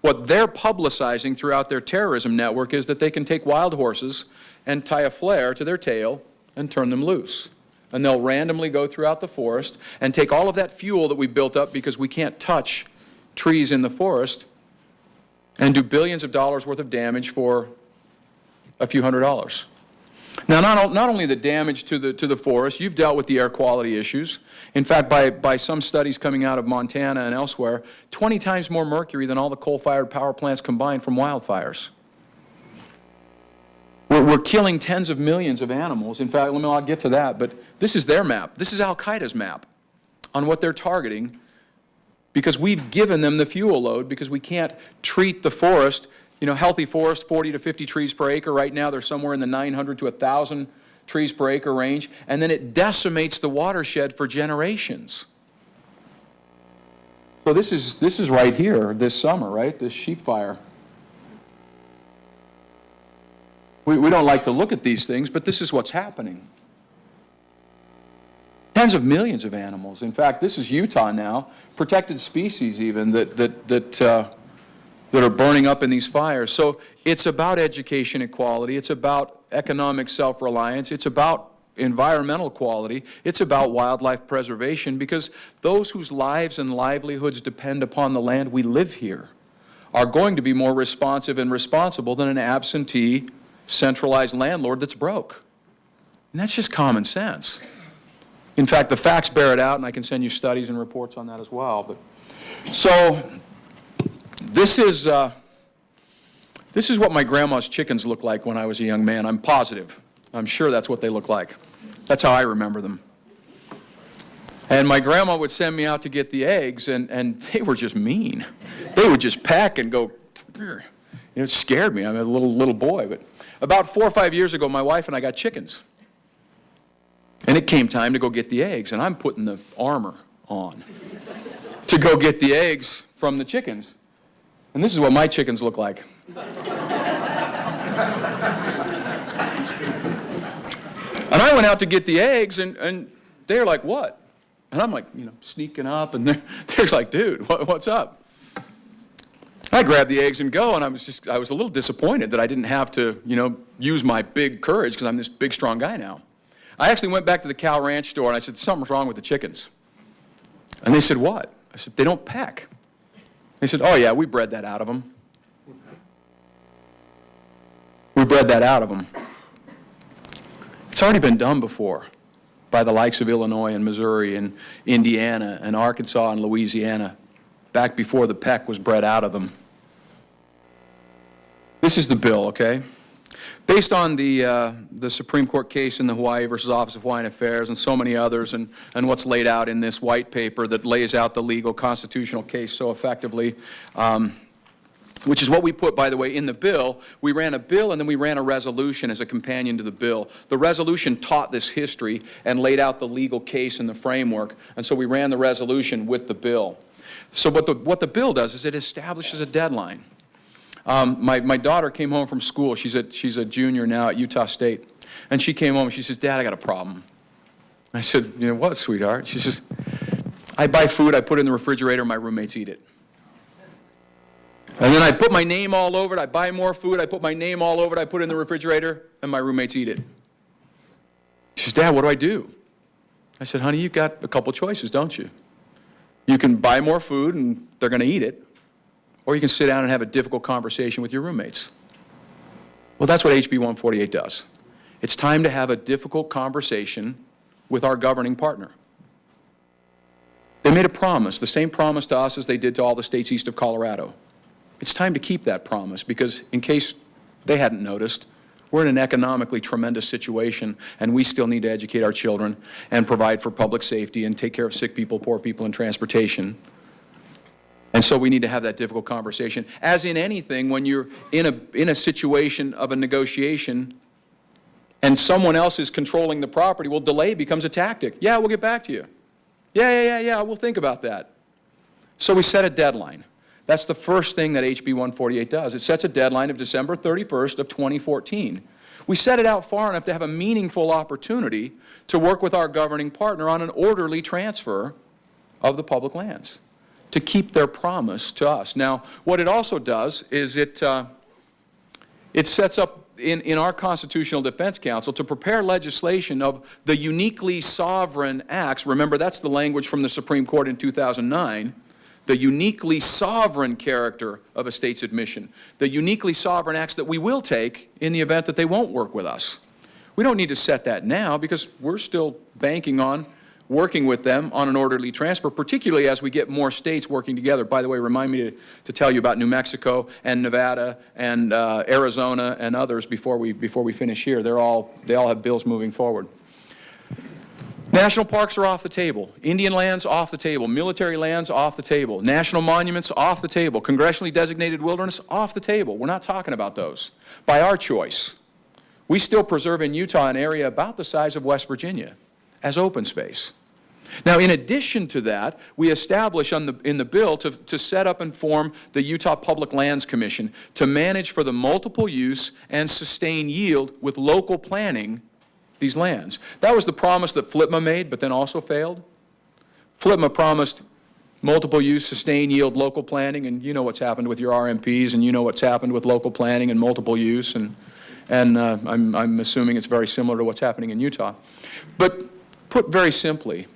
publicizing throughout their terrorism network is that they can take wild horses and tie a flare to their tail and turn them loose. And they'll randomly go throughout the forest and take all of that fuel that we built up because we can't touch trees in the forest and do billions of dollars worth of damage for a few $100s. Now, not only the damage to the forest, you've dealt with the air quality issues. In fact, by some studies coming out of Montana and elsewhere, 20 times more mercury than all the coal-fired power plants combined from wildfires. We're killing tens of millions of animals. In fact, I'll get to that, but this is their map. This is Al-Qaeda's map on what they're targeting because we've given them the fuel load because we can't treat the forest. You know, healthy forest, 40 to 50 trees per acre. Right now, they're somewhere in the 900 to 1,000 trees per acre range, and then it decimates the watershed for generations. So this is right here, this summer, right? This sheep fire. We don't like to look at these things, but this is what's happening. Tens of millions of animals. In fact, this is Utah now, protected species even that are burning up in these fires. So it's about education equality, it's about economic self-reliance, it's about environmental quality, it's about wildlife preservation, because those whose lives and livelihoods depend upon the land we live here are going to be more responsive and responsible than an absentee, centralized landlord that's broke. And that's just common sense. In fact, the facts bear it out, and I can send you studies and reports on that as well. But so this is what my grandma's chickens looked like when I was a young man. I'm positive. I'm sure that's what they look like. That's how I remember them. And my grandma would send me out to get the eggs, and they were just mean. They would just peck and go, it scared me. I'm a little boy. But about 4 or 5 years ago, my wife and I got chickens. And it came time to go get the eggs, and I'm putting the armor on to go get the eggs from the chickens. And this is what my chickens look like. And I went out to get the eggs, and they're like, what? And I'm like, sneaking up, and they're like, dude, what's up? I grabbed the eggs and go, and I was a little disappointed that I didn't have to, use my big courage because I'm this big, strong guy now. I actually went back to the cow ranch store, and I said, something's wrong with the chickens. And they said, what? I said, they don't peck. They said, oh, yeah, we bred that out of them. We bred that out of them. It's already been done before by the likes of Illinois and Missouri and Indiana and Arkansas and Louisiana, back before the peck was bred out of them. This is the bill, okay? Based on the Supreme Court case in the Hawaii versus Office of Hawaiian Affairs and so many others, and what's laid out in this white paper that lays out the legal constitutional case so effectively, which is what we put, by the way, in the bill. We ran a bill and then we ran a resolution as a companion to the bill. The resolution taught this history and laid out the legal case and the framework, and so we ran the resolution with the bill. So what the bill does is it establishes a deadline. My daughter came home from school. She's a junior now at Utah State. And she came home and she says, Dad, I got a problem. I said, what, sweetheart? She says, I buy food, I put it in the refrigerator, my roommates eat it. And then I put my name all over it, I buy more food, I put my name all over it, I put it in the refrigerator, and my roommates eat it. She says, Dad, what do I do? I said, honey, you've got a couple choices, don't you? You can buy more food and they're going to eat it, or you can sit down and have a difficult conversation with your roommates. Well, that's what HB 148 does. It's time to have a difficult conversation with our governing partner. They made a promise, the same promise to us as they did to all the states east of Colorado. It's time to keep that promise because, in case they hadn't noticed, we're in an economically tremendous situation, and we still need to educate our children and provide for public safety and take care of sick people, poor people, and transportation. And so we need to have that difficult conversation. As in anything, when you're in a situation of a negotiation and someone else is controlling the property, well, delay becomes a tactic. Yeah, we'll get back to you. Yeah, we'll think about that. So we set a deadline. That's the first thing that HB 148 does. It sets a deadline of December 31st of 2014. We set it out far enough to have a meaningful opportunity to work with our governing partner on an orderly transfer of the public lands, to keep their promise to us. Now, what it also does is it sets up in our Constitutional Defense Council to prepare legislation of the uniquely sovereign acts. Remember, that's the language from the Supreme Court in 2009. The uniquely sovereign character of a state's admission, the uniquely sovereign acts that we will take in the event that they won't work with us. We don't need to set that now because we're still banking on working with them on an orderly transfer, particularly as we get more states working together. By the way, remind me to tell you about New Mexico and Nevada and Arizona and others before we finish here. They all have bills moving forward. National parks are off the table. Indian lands off the table. Military lands off the table. National monuments off the table. Congressionally designated wilderness off the table. We're not talking about those. By our choice, we still preserve in Utah an area about the size of West Virginia as open space. Now, in addition to that, we establish in the bill to set up and form the Utah Public Lands Commission to manage for the multiple use and sustain yield with local planning these lands. That was the promise that FLTMA made, but then also failed. FLTMA promised multiple use, sustain, yield, local planning, and you know what's happened with your RMPs, and you know what's happened with local planning and multiple use, and I'm assuming it's very similar to what's happening in Utah. But put very simply,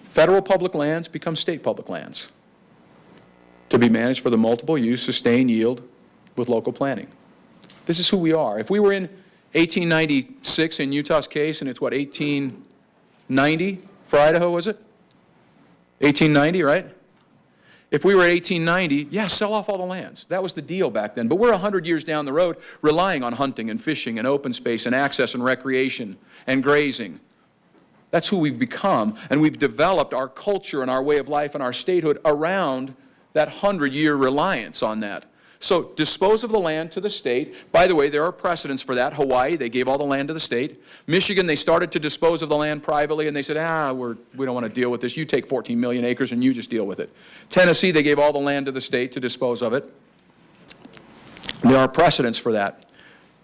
federal public lands become state public lands to be managed for the multiple use, sustain, yield with local planning. This is who we are. If we were in 1896 in Utah's case, and it's what, 1890 for Idaho, was it? 1890, right? If we were at 1890, yeah, sell off all the lands. That was the deal back then. But we're 100 years down the road relying on hunting and fishing and open space and access and recreation and grazing. That's who we've become, and we've developed our culture and our way of life and our statehood around that 100-year reliance on that. So dispose of the land to the state. By the way, there are precedents for that. Hawaii, they gave all the land to the state. Michigan, they started to dispose of the land privately, and they said, we don't want to deal with this. You take 14 million acres and you just deal with it. Tennessee, they gave all the land to the state to dispose of it. There are precedents for that.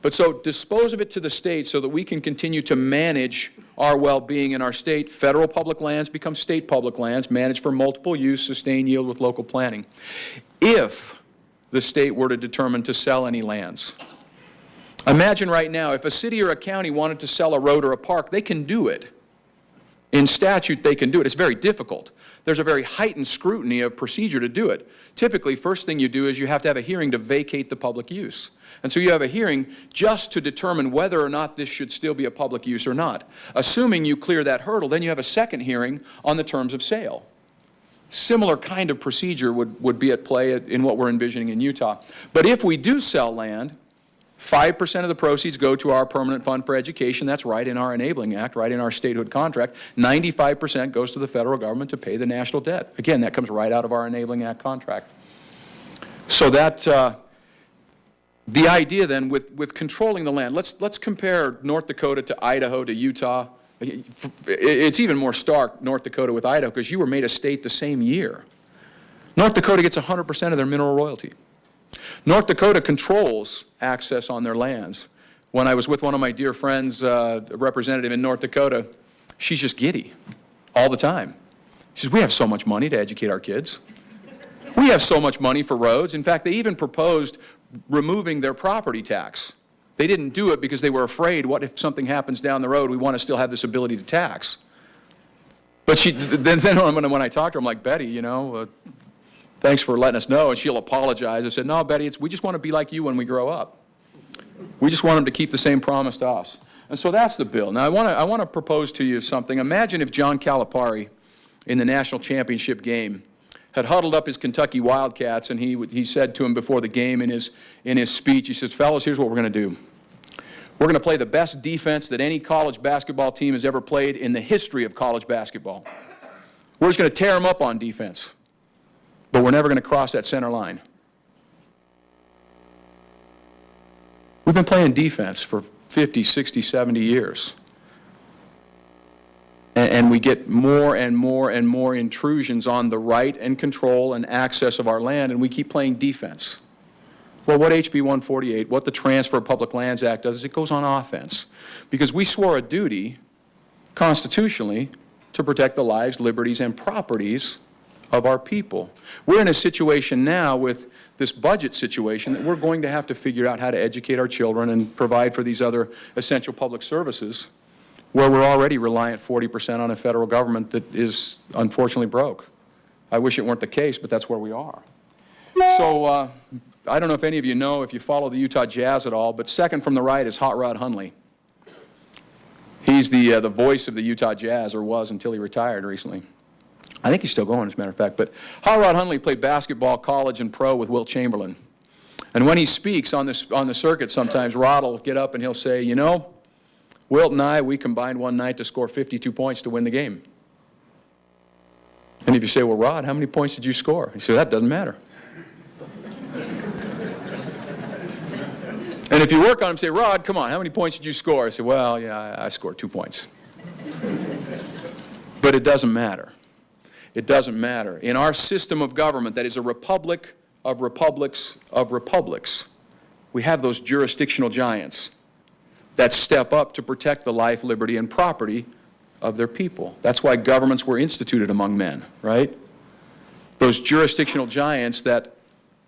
But so dispose of it to the state so that we can continue to manage our well-being in our state. Federal public lands become state public lands, managed for multiple use, sustained yield with local planning. If the state were to determine to sell any lands, imagine right now, if a city or a county wanted to sell a road or a park, they can do it. In statute, they can do it. It's very difficult. There's a very heightened scrutiny of procedure to do it. Typically, first thing you do is you have to have a hearing to vacate the public use. And so you have a hearing just to determine whether or not this should still be a public use or not. Assuming you clear that hurdle, then you have a second hearing on the terms of sale. Similar kind of procedure would be at play in what we're envisioning in Utah. But if we do sell land, 5% of the proceeds go to our permanent fund for education. That's right in our Enabling Act, right in our statehood contract. 95% goes to the federal government to pay the national debt. Again, that comes right out of our Enabling Act contract. So that, the idea then with controlling the land, let's compare North Dakota to Idaho to Utah. It's even more stark, North Dakota with Idaho, because you were made a state the same year. North Dakota gets 100% of their mineral royalty. North Dakota controls access on their lands. When I was with one of my dear friends, a representative in North Dakota, she's just giddy all the time. She says, we have so much money to educate our kids. We have so much money for roads. In fact, they even proposed removing their property tax. They didn't do it because they were afraid, what if something happens down the road, we want to still have this ability to tax. But then when I talked to her, I'm like, Betty, you know, thanks for letting us know. And she'll apologize. I said, no, Betty, we just want to be like you when we grow up. We just want them to keep the same promise to us. And so that's the bill. Now, I want to propose to you something. Imagine if John Calipari, in the national championship game, had huddled up his Kentucky Wildcats, and he said to him before the game in his speech, he says, fellas, here's what we're going to do. We're going to play the best defense that any college basketball team has ever played in the history of college basketball. We're just going to tear them up on defense, but we're never going to cross that center line. We've been playing defense for 50, 60, 70 years. And we get more and more and more intrusions on the right and control and access of our land, and we keep playing defense. Well, what HB 148, what the Transfer of Public Lands Act does is it goes on offense. Because we swore a duty, constitutionally, to protect the lives, liberties, and properties of our people. We're in a situation now with this budget situation that we're going to have to figure out how to educate our children and provide for these other essential public services, where we're already reliant 40% on a federal government that is unfortunately broke. I wish it weren't the case, but that's where we are. So I don't know if any of you know, if you follow the Utah Jazz at all, but second from the right is Hot Rod Hundley. He's the voice of the Utah Jazz, or was until he retired recently. I think he's still going, as a matter of fact. But Hot Rod Hundley played basketball, college, and pro with Wilt Chamberlain. And when he speaks on the circuit sometimes, Rod will get up and he'll say, you know, Wilt and I, we combined one night to score 52 points to win the game. And if you say, well, Rod, how many points did you score? He said, that doesn't matter. And if you work on him, say, Rod, come on, how many points did you score? I say, well, yeah, I scored 2 points. But it doesn't matter. It doesn't matter. In our system of government that is a republic of republics of republics, we have those jurisdictional giants that step up to protect the life, liberty, and property of their people. That's why governments were instituted among men, right? Those jurisdictional giants that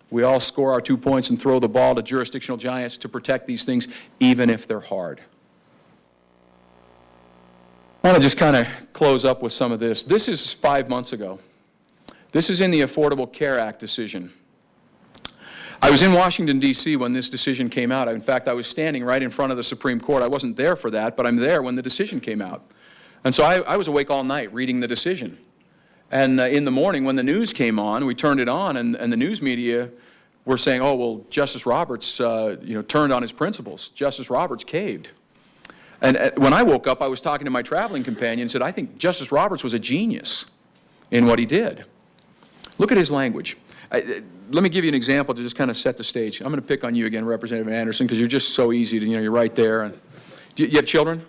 we all score our 2 points and throw the ball to jurisdictional giants to protect these things, even if they're hard. I want to just kind of close up with some of this. This is 5 months ago. This is in the Affordable Care Act decision. I was in Washington, D.C. when this decision came out. In fact, I was standing right in front of the Supreme Court. I wasn't there for that, but I'm there when the decision came out. And so I was awake all night reading the decision. And in the morning when the news came on, we turned it on, and the news media were saying, oh, well, Justice Roberts turned on his principles. Justice Roberts caved. And when I woke up, I was talking to my traveling companion and said, I think Justice Roberts was a genius in what he did. Look at his language. Let me give you an example to just kind of set the stage. I'm going to pick on you again, Representative Anderson, because you're just so easy to, you're right there. And you have children?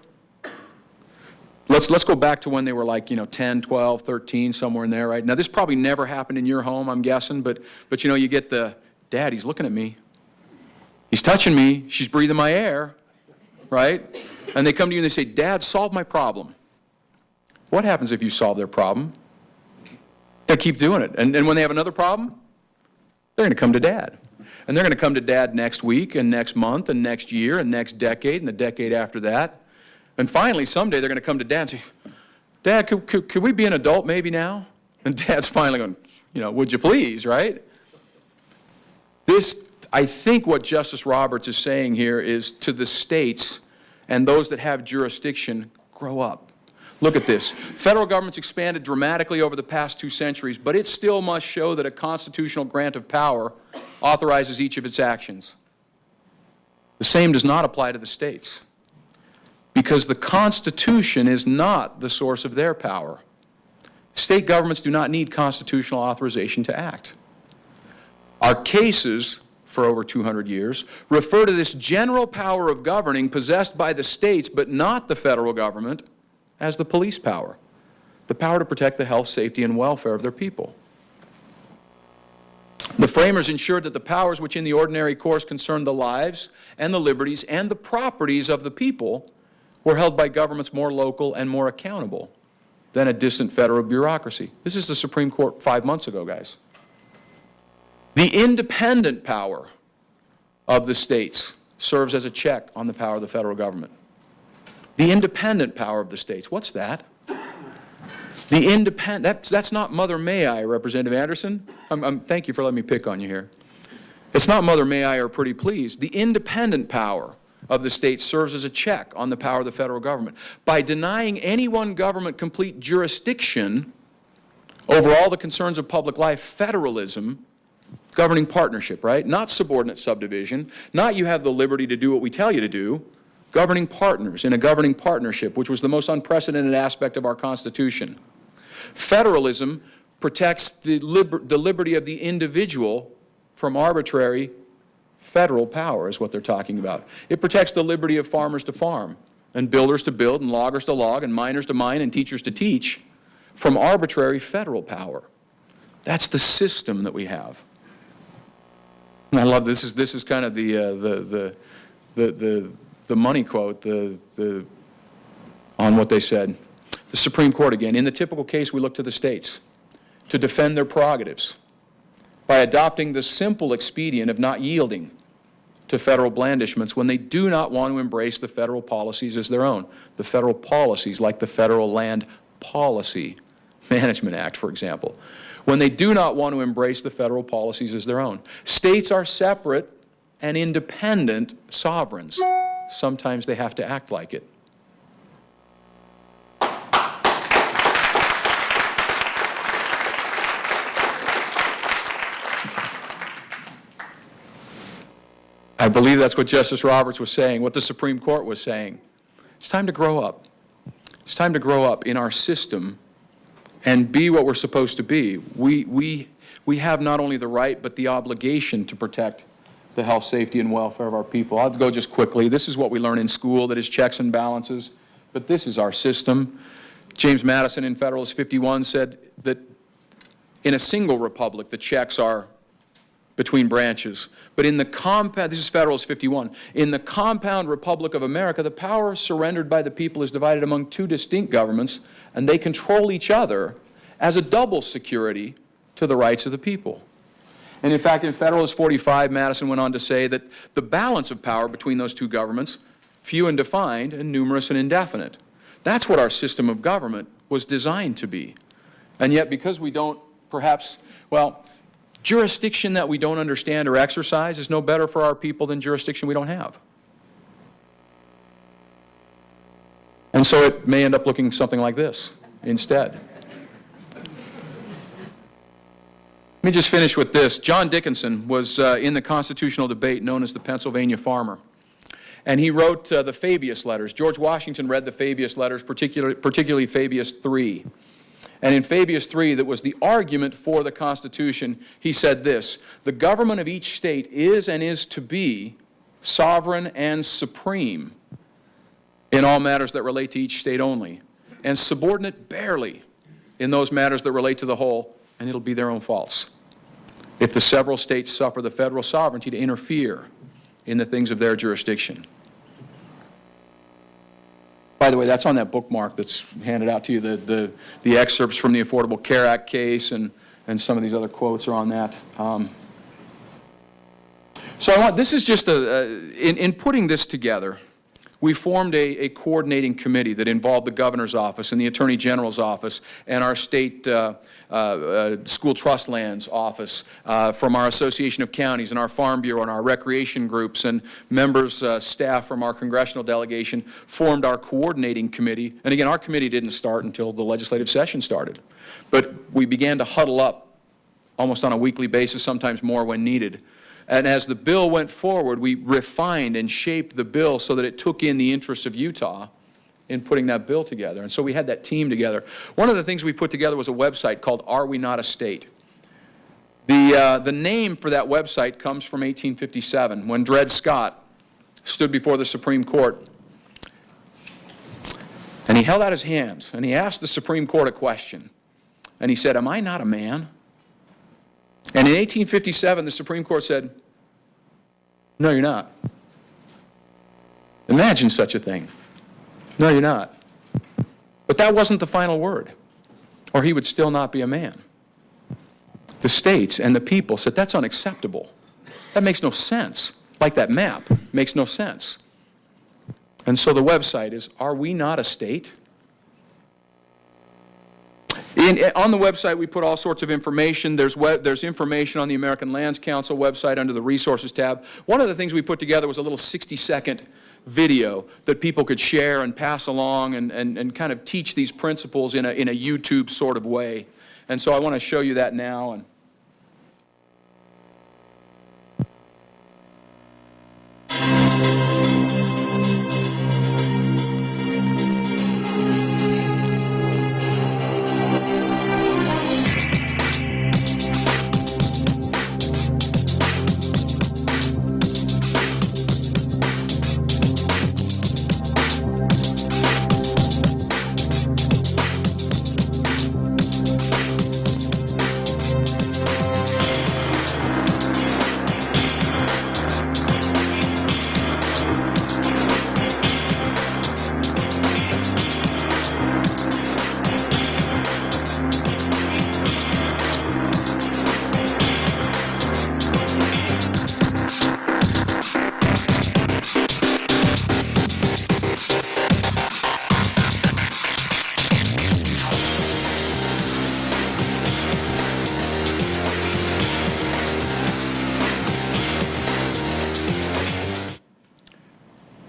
Let's go back to when they were like, 10, 12, 13, somewhere in there, right? Now, this probably never happened in your home, I'm guessing, but you get the, Dad, he's looking at me. He's touching me. She's breathing my air, right? And they come to you and they say, Dad, solve my problem. What happens if you solve their problem? They keep doing it. And when they have another problem, they're going to come to Dad. And they're going to come to Dad next week and next month and next year and next decade and the decade after that. And finally, someday they're going to come to Dad and say, Dad, could we be an adult maybe now? And Dad's finally going, would you please, right? I think what Justice Roberts is saying here is to the states and those that have jurisdiction, grow up. Look at this. Federal government's expanded dramatically over the past 2 centuries, but it still must show that a constitutional grant of power authorizes each of its actions. The same does not apply to the states, because the Constitution is not the source of their power. State governments do not need constitutional authorization to act. Our cases, for over 200 years, refer to this general power of governing possessed by the states, but not the federal government, as the police power, the power to protect the health, safety, and welfare of their people. The framers ensured that the powers which in the ordinary course concern the lives and the liberties and the properties of the people were held by governments more local and more accountable than a distant federal bureaucracy. This is the Supreme Court 5 months ago, guys. The independent power of the states serves as a check on the power of the federal government. The independent power of the states, what's that? The independent, that's not Mother May I, Representative Anderson. Thank you for letting me pick on you here. It's not Mother May I or Pretty Please. The independent power of the states serves as a check on the power of the federal government. By denying any one government complete jurisdiction over all the concerns of public life, federalism, governing partnership, right? Not subordinate subdivision, not you have the liberty to do what we tell you to do, governing partners in a governing partnership, which was the most unprecedented aspect of our Constitution. Federalism protects the liberty of the individual from arbitrary federal power, is what they're talking about. It protects the liberty of farmers to farm, and builders to build, and loggers to log, and miners to mine, and teachers to teach, from arbitrary federal power. That's the system that we have. And I love this. This is kind of the money quote on what they said. The Supreme Court again. In the typical case, we look to the states to defend their prerogatives by adopting the simple expedient of not yielding to federal blandishments when they do not want to embrace the federal policies as their own. The federal policies, like the Federal Land Policy Management Act, for example, when they do not want to embrace the federal policies as their own. States are separate and independent sovereigns. Sometimes they have to act like it. I believe that's what Justice Roberts was saying, what the Supreme Court was saying. It's time to grow up. It's time to grow up in our system and be what we're supposed to be. We have not only the right, but the obligation to protect the health, safety, and welfare of our people. I'll go just quickly. This is what we learn in school, that is checks and balances, but this is our system. James Madison in Federalist 51 said that in a single republic, the checks are between branches. But in the compound, this is Federalist 51, in the compound Republic of America, the power surrendered by the people is divided among 2 distinct governments, and they control each other as a double security to the rights of the people. And in fact, in Federalist 45, Madison went on to say that the balance of power between those 2 governments, few and defined, and numerous and indefinite. That's what our system of government was designed to be. And yet, because we don't perhaps, jurisdiction that we don't understand or exercise is no better for our people than jurisdiction we don't have. And so it may end up looking something like this instead. Let me just finish with this. John Dickinson was in the constitutional debate known as the Pennsylvania Farmer. And he wrote the Fabius Letters. George Washington read the Fabius Letters, particularly Fabius 3. And in Fabius 3, that was the argument for the Constitution, he said this: the government of each state is and is to be sovereign and supreme in all matters that relate to each state only, and subordinate barely in those matters that relate to the whole, and it'll be their own faults if the several states suffer the federal sovereignty to interfere in the things of their jurisdiction. By the way, that's on that bookmark that's handed out to you. The excerpts from the Affordable Care Act case and some of these other quotes are on that. So this is just in putting this together, we formed a coordinating committee that involved the governor's office and the attorney general's office and our state school trust lands office, from our Association of Counties and our Farm Bureau and our recreation groups, and members, staff from our congressional delegation formed our coordinating committee. And again, our committee didn't start until the legislative session started. But we began to huddle up almost on a weekly basis, sometimes more when needed. And as the bill went forward, we refined and shaped the bill so that it took in the interests of Utah in putting that bill together. And so we had that team together. One of the things we put together was a website called Are We Not a State? The name for that website comes from 1857, when Dred Scott stood before the Supreme Court. And he held out his hands, and he asked the Supreme Court a question. And he said, "Am I not a man?" And in 1857, the Supreme Court said, "No, you're not." Imagine such a thing. No, you're not. But that wasn't the final word, or he would still not be a man. The states and the people said, "That's unacceptable. That makes no sense. Like that map, makes no sense." And so the website is, Are We Not a State? On the website, we put all sorts of information. There's information on the American Lands Council website under the Resources tab. One of the things we put together was a little 60-second video that people could share and pass along and kind of teach these principles in a YouTube sort of way. And so I want to show you that now.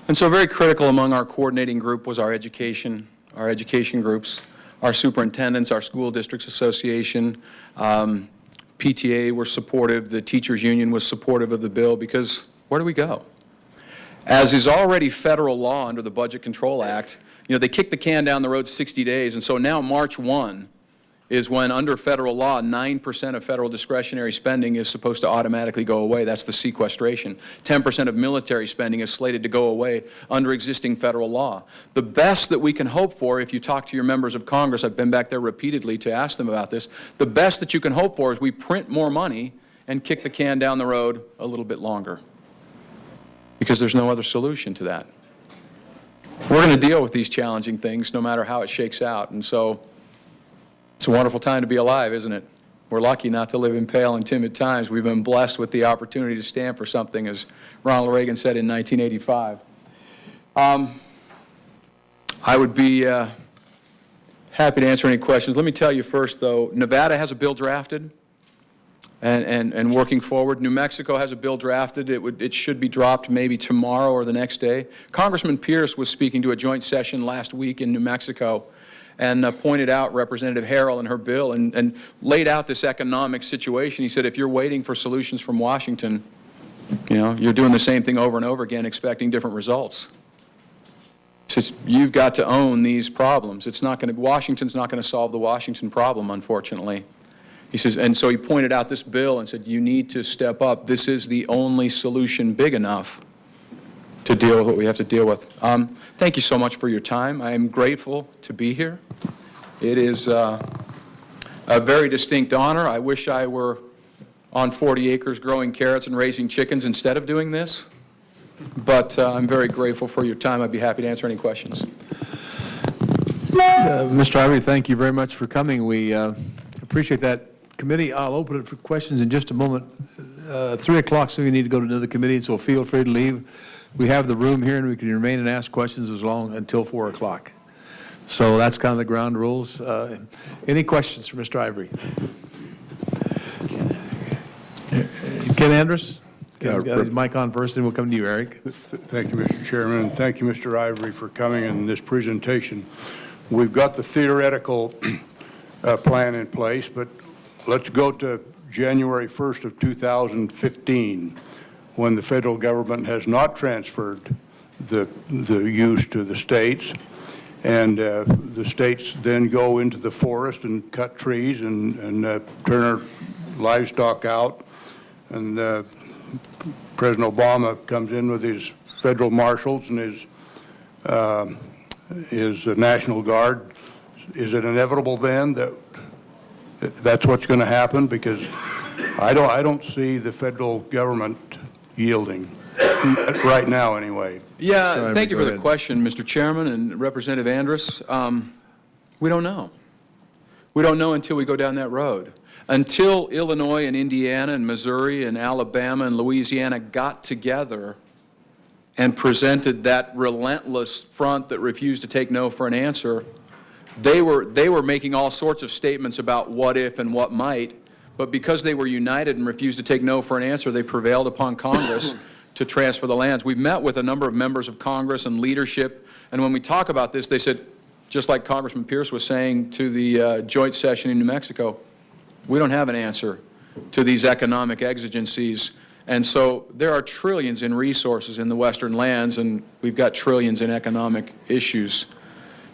And so very critical among our coordinating group was our education groups, our superintendents, our school districts association, PTA were supportive, the teachers union was supportive of the bill, because where do we go? As is already federal law under the Budget Control Act, they kicked the can down the road 60 days, and so now March 1 is when, under federal law, 9% of federal discretionary spending is supposed to automatically go away. That's the sequestration. 10% of military spending is slated to go away under existing federal law. The best that we can hope for, if you talk to your members of Congress, I've been back there repeatedly to ask them about this, the best that you can hope for is we print more money and kick the can down the road a little bit longer, because there's no other solution to that. We're going to deal with these challenging things no matter how it shakes out, and so it's a wonderful time to be alive, isn't it? We're lucky not to live in pale and timid times. We've been blessed with the opportunity to stand for something, as Ronald Reagan said in 1985. I would be happy to answer any questions. Let me tell you first, though, Nevada has a bill drafted and working forward. New Mexico has a bill drafted. It should be dropped maybe tomorrow or the next day. Congressman Pierce was speaking to a joint session last week in New Mexico and pointed out Representative Harrell and her bill and laid out this economic situation. He said, if you're waiting for solutions from Washington, you're doing the same thing over and over again, expecting different results. He says, you've got to own these problems. Washington's not going to solve the Washington problem, unfortunately. He says, and so he pointed out this bill and said, you need to step up. This is the only solution big enough to deal with what we have to deal with. Thank you so much for your time. I am grateful to be here. It is a very distinct honor. I wish I were on 40 acres growing carrots and raising chickens instead of doing this. but I'm very grateful for your time. I'd be happy to answer any questions. Mr. Ivory, thank you very much for coming. We appreciate that. Committee, I'll open it for questions in just a moment. 3 o'clock, so we need to go to another committee, so feel free to leave. We have the room here, and we can remain and ask questions until 4 o'clock. So that's kind of the ground rules. Any questions for Mr. Ivory? Ken Andrus? Got his mic on first, and we'll come to you, Eric. Thank you, Mr. Chairman, and thank you, Mr. Ivory, for coming in this presentation. We've got the theoretical plan in place, but let's go to January 1st of 2015, when the federal government has not transferred the use to the states, and the states then go into the forest and cut trees and turn our livestock out, and President Obama comes in with his federal marshals and his National Guard. Is it inevitable then that that's what's going to happen? Because I don't see the federal government yielding right now, anyway. Yeah, thank you for the question, Mr. Chairman and Representative Andrus. We don't know. We don't know until we go down that road. Until Illinois and Indiana and Missouri and Alabama and Louisiana got together and presented that relentless front that refused to take no for an answer, they were making all sorts of statements about what if and what might, but because they were united and refused to take no for an answer, they prevailed upon Congress to transfer the lands. We've met with a number of members of Congress and leadership, and when we talk about this, they said, just like Congressman Pierce was saying to the joint session in New Mexico, we don't have an answer to these economic exigencies. And so there are trillions in resources in the Western lands, and we've got trillions in economic issues.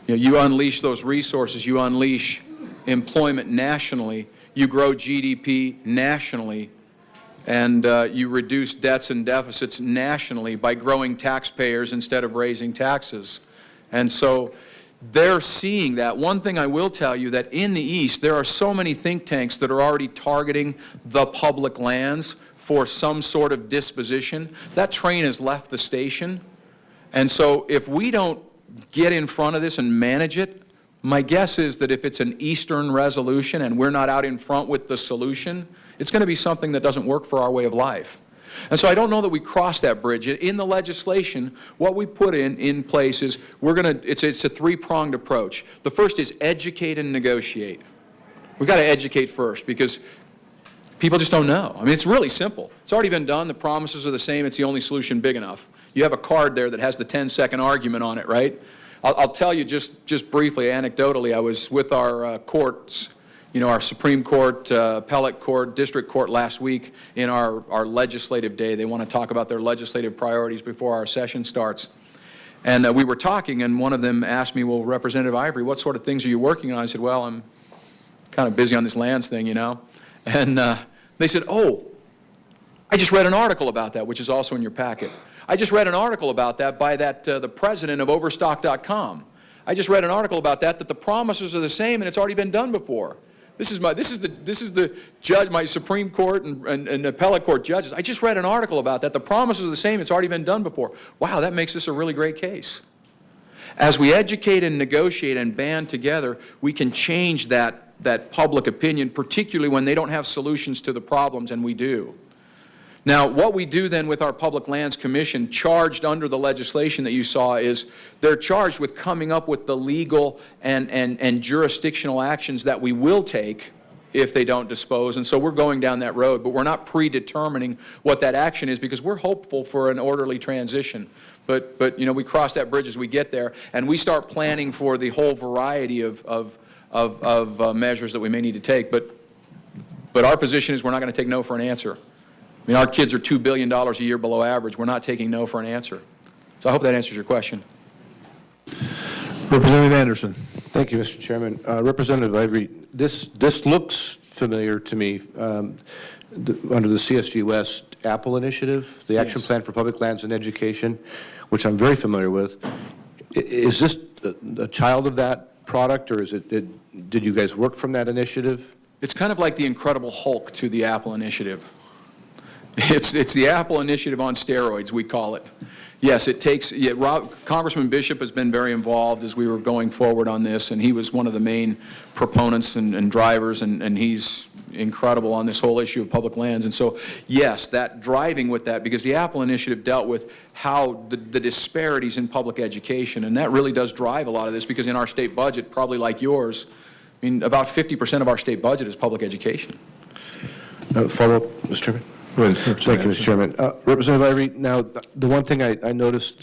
You unleash those resources, you unleash employment nationally, you grow GDP nationally, and you reduce debts and deficits nationally by growing taxpayers instead of raising taxes. And so they're seeing that. One thing I will tell you, that in the East, there are so many think tanks that are already targeting the public lands for some sort of disposition. That train has left the station. And so if we don't get in front of this and manage it, my guess is that if it's an Eastern resolution and we're not out in front with the solution, it's going to be something that doesn't work for our way of life. And so I don't know that we cross that bridge. In the legislation, what we put in place is it's a three-pronged approach. The first is educate and negotiate. We've got to educate first because people just don't know. I mean, it's really simple. It's already been done. The promises are the same. It's the only solution big enough. You have a card there that has the 10-second argument on it, right? I'll tell you just briefly, anecdotally, I was with our courts, our Supreme Court, Appellate Court, District Court last week in our legislative day. They want to talk about their legislative priorities before our session starts. And we were talking, and one of them asked me, well, Representative Ivory, what sort of things are you working on? I said, well, I'm kind of busy on this lands thing, And they said, oh, I just read an article about that, which is also in your packet. I just read an article about that by the president of Overstock.com. I just read an article about that the promises are the same and it's already been done before. This is the judge, my Supreme Court and Appellate Court judges. I just read an article about that. The promises are the same. It's already been done before. Wow, that makes this a really great case. As we educate and negotiate and band together, we can change that public opinion, particularly when they don't have solutions to the problems, and we do. Now, what we do then with our Public Lands Commission, charged under the legislation that you saw, is they're charged with coming up with the legal and jurisdictional actions that we will take if they don't dispose. And so we're going down that road, but we're not predetermining what that action is because we're hopeful for an orderly transition. But we cross that bridge as we get there, and we start planning for the whole variety of measures that we may need to take. But our position is we're not going to take no for an answer. I mean, our kids are $2 billion a year below average. We're not taking no for an answer. So I hope that answers your question. Representative Anderson. Thank you, Mr. Chairman. Representative Ivory, this looks familiar to me under the CSG West Apple Initiative, the Action Plan for Public Lands and Education, which I'm very familiar with. Is this a child of that product, or did you guys work from that initiative? It's kind of like the Incredible Hulk to the Apple Initiative. It's the Apple Initiative on steroids, we call it. Yes, it takes, Congressman Bishop has been very involved as we were going forward on this, and he was one of the main proponents and drivers, and he's incredible on this whole issue of public lands. And so, yes, that driving with that, because the Apple Initiative dealt with how the disparities in public education, and that really does drive a lot of this, because in our state budget, probably like yours, I mean, about 50% of our state budget is public education. Follow-up, Mr. Chairman? Thank you, Mr. Chairman. Representative Ivory, now, the one thing I noticed,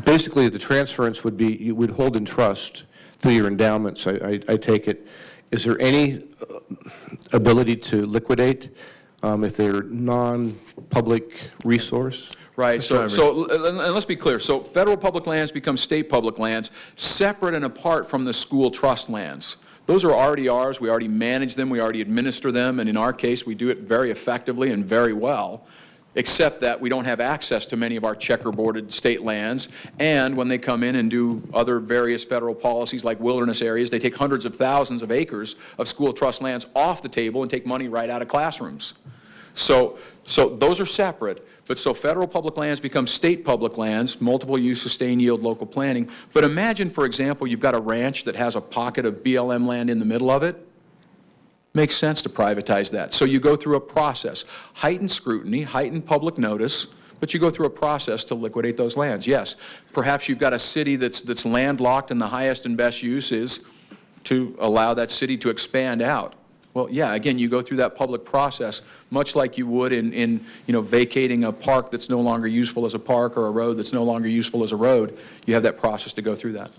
basically the transference would be, you would hold in trust through your endowments, I take it. Is there any ability to liquidate if they're non-public resource? Right, so and let's be clear. So federal public lands become state public lands, separate and apart from the school trust lands. Those are already ours. We already manage them. We already administer them. And in our case, we do it very effectively and very well, except that we don't have access to many of our checkerboarded state lands. And when they come in and do other various federal policies like wilderness areas, they take hundreds of thousands of acres of school trust lands off the table and take money right out of classrooms. So those are separate. But so federal public lands become state public lands, multiple use, sustained yield, local planning. But imagine, for example, you've got a ranch that has a pocket of BLM land in the middle of it. Makes sense to privatize that. So you go through a process, heightened scrutiny, heightened public notice, but you go through a process to liquidate those lands. Yes, perhaps you've got a city that's landlocked and the highest and best use is to allow that city to expand out. Well, yeah, again, you go through that public process, much like you would in vacating a park that's no longer useful as a park or a road that's no longer useful as a road. You have that process to go through that.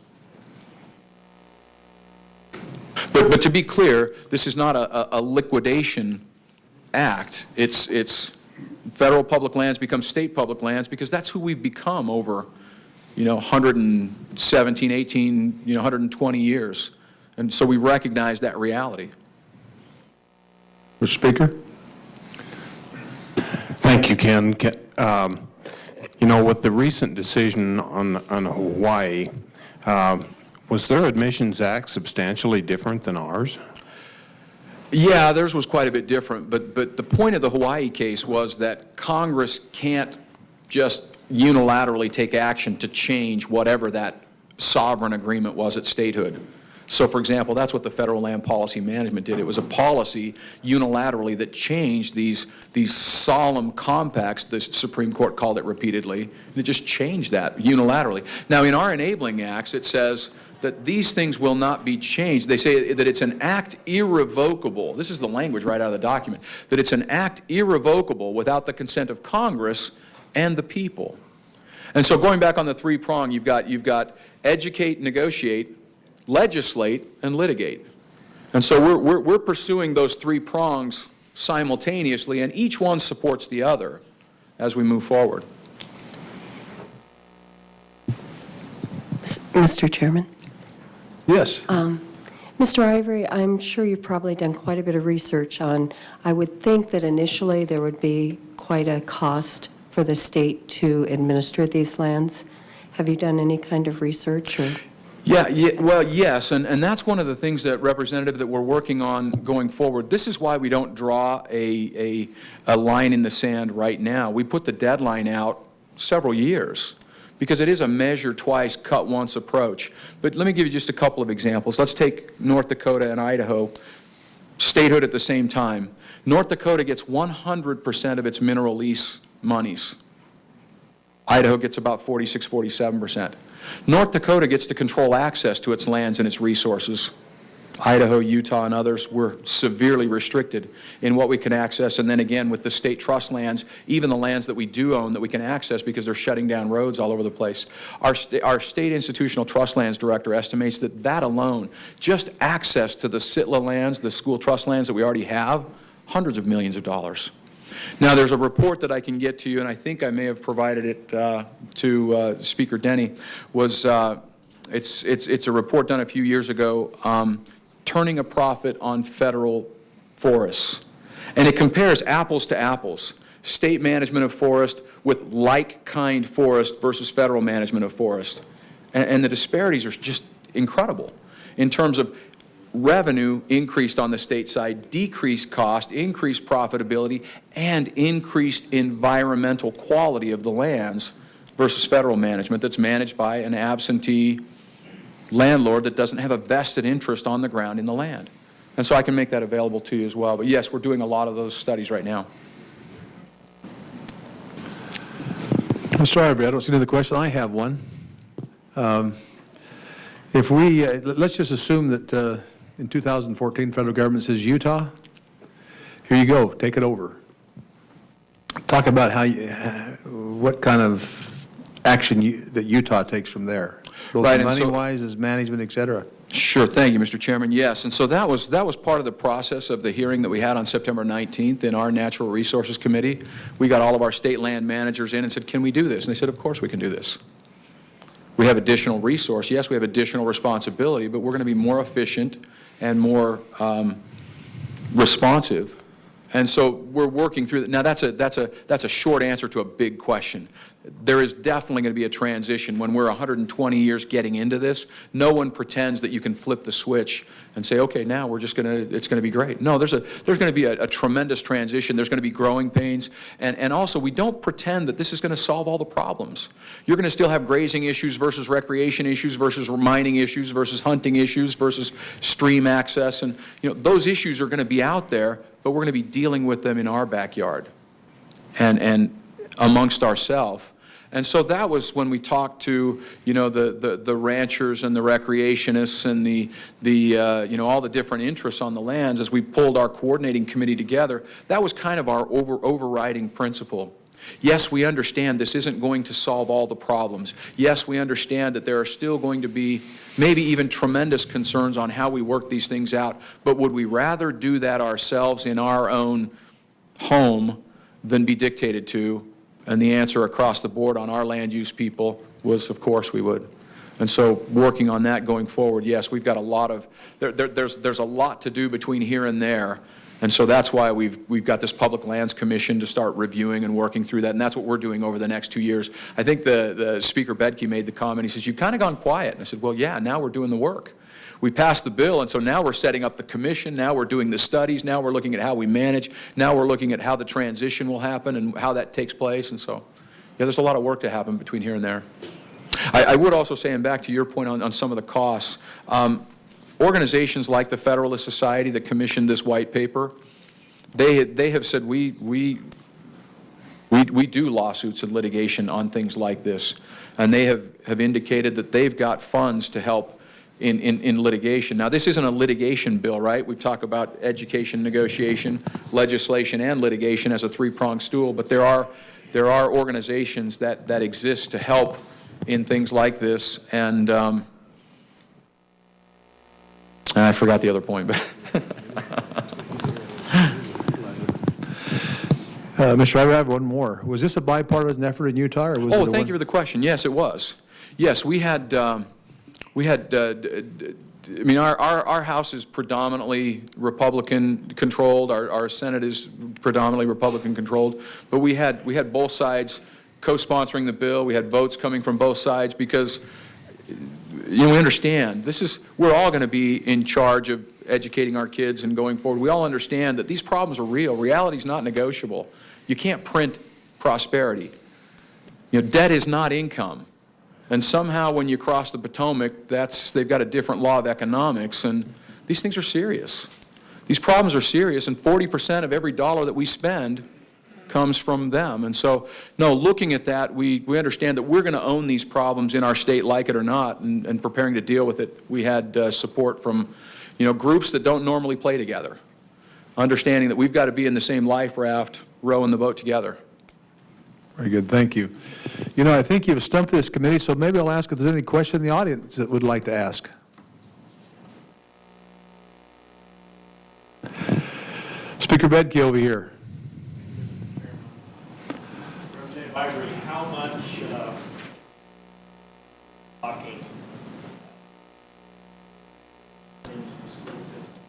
But to be clear, this is not a liquidation act. It's federal public lands become state public lands because that's who we've become over 117, 18, 120 years. And so we recognize that reality. Mr. Speaker? Thank you, Ken. With the recent decision on Hawaii, was their Admissions Act substantially different than ours? Yeah, theirs was quite a bit different, but the point of the Hawaii case was that Congress can't just unilaterally take action to change whatever that sovereign agreement was at statehood. So, for example, that's what the Federal Land Policy Management did. It was a policy unilaterally that changed these solemn compacts, the Supreme Court called it repeatedly, and it just changed that unilaterally. Now, in our enabling acts, it says that these things will not be changed. They say that it's an act irrevocable. This is the language right out of the document, that it's an act irrevocable without the consent of Congress and the people. And so going back on the three-prong, you've got educate, negotiate, legislate, and litigate. And so we're pursuing those three prongs simultaneously, and each one supports the other as we move forward. Mr. Chairman? Yes. Mr. Ivory, I'm sure you've probably done quite a bit of research on, I would think that initially there would be quite a cost for the state to administer these lands. Have you done any kind of research? Or? Yeah, well, yes, and that's one of the things that, Representative, that we're working on going forward. This is why we don't draw a line in the sand right now. We put the deadline out several years because it is a measure twice, cut once approach. But let me give you just a couple of examples. Let's take North Dakota and Idaho, statehood at the same time. North Dakota gets 100% of its mineral lease monies. Idaho gets about 46, 47%. North Dakota gets to control access to its lands and its resources. Idaho, Utah, and others were severely restricted in what we can access. And then again, with the state trust lands, even the lands that we do own that we can access because they're shutting down roads all over the place. Our state institutional trust lands director estimates that alone, just access to the SITLA lands, the school trust lands that we already have, hundreds of millions of dollars. Now, there's a report that I can get to you, and I think I may have provided it to Speaker Denny. It's a report done a few years ago, turning a profit on federal forests. And it compares apples to apples, state management of forest with like-kind forest versus federal management of forest. And the disparities are just incredible in terms of revenue increased on the state side, decreased cost, increased profitability, and increased environmental quality of the lands versus federal management that's managed by an absentee landlord that doesn't have a vested interest on the ground in the land. And so I can make that available to you as well. But yes, we're doing a lot of those studies right now. Mr. Ivory, I don't see another question. I have one. If we, let's just assume that in 2014, federal government says, Utah, here you go, take it over. Talk about how what kind of action that Utah takes from there, both Right, and so- money-wise, as management, et cetera. Sure, thank you, Mr. Chairman. Yes, and so that was part of the process of the hearing that we had on September 19th in our Natural Resources Committee. We got all of our state land managers in and said, can we do this? And they said, of course we can do this. We have additional resource. Yes, we have additional responsibility, but we're going to be more efficient and more responsive. And so we're working through that. Now that's a short answer to a big question. There is definitely going to be a transition when we're 120 years getting into this. No one pretends that you can flip the switch and say, okay, now we're just going to, it's going to be great. No, there's going to be a tremendous transition. There's going to be growing pains. And also, we don't pretend that this is going to solve all the problems. You're going to still have grazing issues versus recreation issues versus mining issues versus hunting issues versus stream access. And, you know, those issues are going to be out there, but we're going to be dealing with them in our backyard and amongst ourselves. And so that was when we talked to, you know, the ranchers and the recreationists and the you know, all the different interests on the lands as we pulled our coordinating committee together. That was kind of our overriding principle. Yes, we understand this isn't going to solve all the problems. Yes, we understand that there are still going to be maybe even tremendous concerns on how we work these things out, but would we rather do that ourselves in our own home than be dictated to? And the answer across the board on our land use people was, of course, we would. And so working on that going forward, yes, we've got a lot of, there's a lot to do between here and there. And so that's why we've got this Public Lands Commission to start reviewing and working through that. And that's what we're doing over the next 2 years. I think the Speaker Bedke made the comment, he says, you've kind of gone quiet. And I said, well, yeah, now we're doing the work. We passed the bill, and so now we're setting up the commission, now we're doing the studies, now we're looking at how we manage, now we're looking at how the transition will happen and how that takes place, and so, yeah, there's a lot of work to happen between here and there. I would also say, and back to your point on some of the costs, organizations like the Federalist Society that commissioned this white paper, they have said we do lawsuits and litigation on things like this, and they have indicated that they've got funds to help in litigation. Now, this isn't a litigation bill, right? We talk about education, negotiation, legislation, and litigation as a three-pronged stool, but there are organizations that exist to help in things like this, and I forgot the other point, but Mr. Ivory, I have one more. Was this a bipartisan effort in Utah, or was it a thank you for the question. Yes, it was. Yes, we had, I mean, our House is predominantly Republican-controlled. Our Senate is predominantly Republican-controlled. But we had both sides co-sponsoring the bill. We had votes coming from both sides because, you know, we understand we're all going to be in charge of educating our kids and going forward. We all understand that these problems are real. Reality is not negotiable. You can't print prosperity. You know, debt is not income. And somehow when you cross the Potomac, they've got a different law of economics, and these things are serious. These problems are serious, and 40% of every dollar that we spend comes from them. And so, no, looking at that, we understand that we're going to own these problems in our state, like it or not, and preparing to deal with it. We had support from, you know, groups that don't normally play together, understanding that we've got to be in the same life raft, rowing the boat together. Very good, thank you. You know, I think you've stumped this committee, so maybe I'll ask if there's any question in the audience that would like to ask. Speaker Bedke over here. Representative Ivory, how much talking into the school system?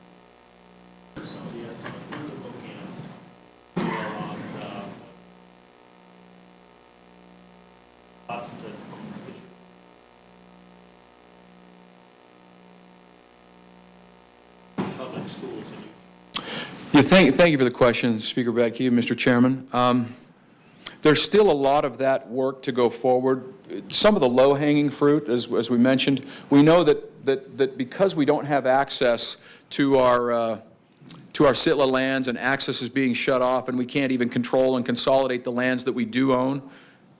Some of the estimate through the bookends on thoughts that public schools in Utah? Yeah, thank you for the question, Speaker Badke and Mr. Chairman. There's still a lot of that work to go forward. Some of the low-hanging fruit, as we mentioned, we know that because we don't have access to our SITLA lands and access is being shut off and we can't even control and consolidate the lands that we do own,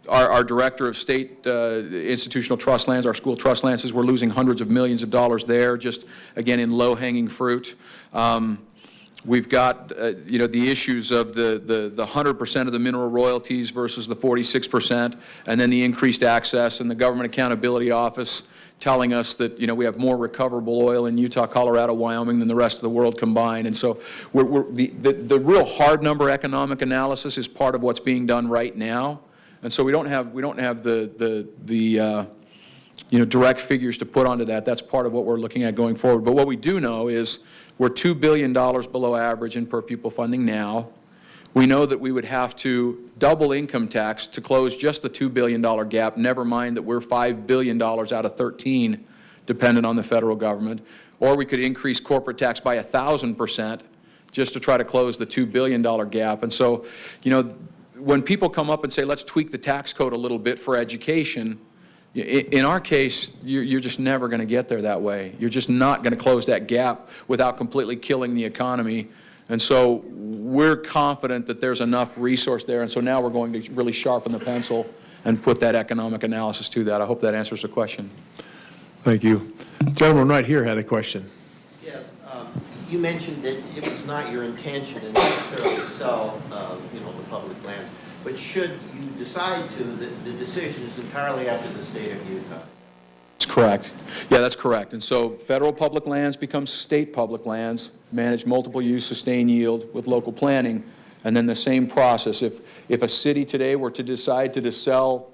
our Director of State Institutional Trust Lands, our school trust lands, says we're losing hundreds of millions of dollars there, just, again, in low-hanging fruit. We've got, the issues of the 100% of the mineral royalties versus the 46%, and then the increased access, and the Government Accountability Office telling us that, we have more recoverable oil in Utah, Colorado, Wyoming than the rest of the world combined. And so the real hard number economic analysis is part of what's being done right now. And so we don't have the direct figures to put onto that. That's part of what we're looking at going forward. But what we do know is we're $2 billion below average in per pupil funding now. We know that we would have to double income tax to close just the $2 billion gap, never mind that we're $5 billion out of 13 dependent on the federal government. Or we could increase corporate tax by 1,000% just to try to close the $2 billion gap. And so, when people come up and say, let's tweak the tax code a little bit for education, in our case, you're just never going to get there that way. You're just not going to close that gap without completely killing the economy. And so we're confident that there's enough resource there. And so now we're going to really sharpen the pencil and put that economic analysis to that. I hope that answers the question. Thank you. Gentleman right here had a question. Yes, you mentioned that it was not your intention to necessarily sell, the public lands, but should you decide to, the decision is entirely up to the state of Utah. That's correct. Yeah, that's correct. And so federal public lands becomes state public lands, manage multiple use, sustain yield with local planning, and then the same process. If a city today were to decide to sell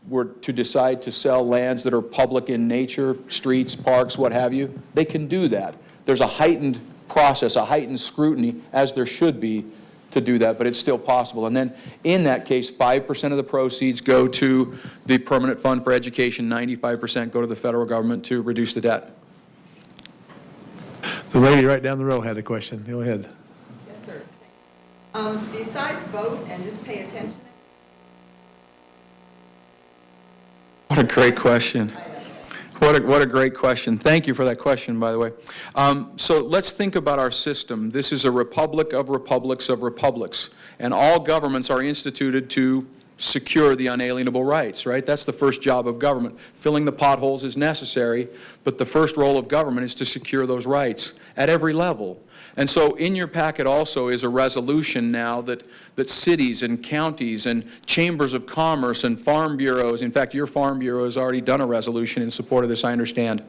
lands that are public in nature, streets, parks, what have you, they can do that. There's a heightened process, a heightened scrutiny, as there should be, to do that, but it's still possible. And then in that case, 5% of the proceeds go to the Permanent Fund for Education, 95% go to the federal government to reduce the debt. The lady right down the row had a question. Go ahead. Yes, sir. Besides vote and just pay attention. What a great question. What a great question. Thank you for that question, by the way. So let's think about our system. This is a republic of republics of republics, and all governments are instituted to secure the unalienable rights, right? That's the first job of government. Filling the potholes is necessary, but the first role of government is to secure those rights at every level. And so in your packet also is a resolution now that cities and counties and chambers of commerce and farm bureaus, in fact, your farm bureau has already done a resolution in support of this, I understand.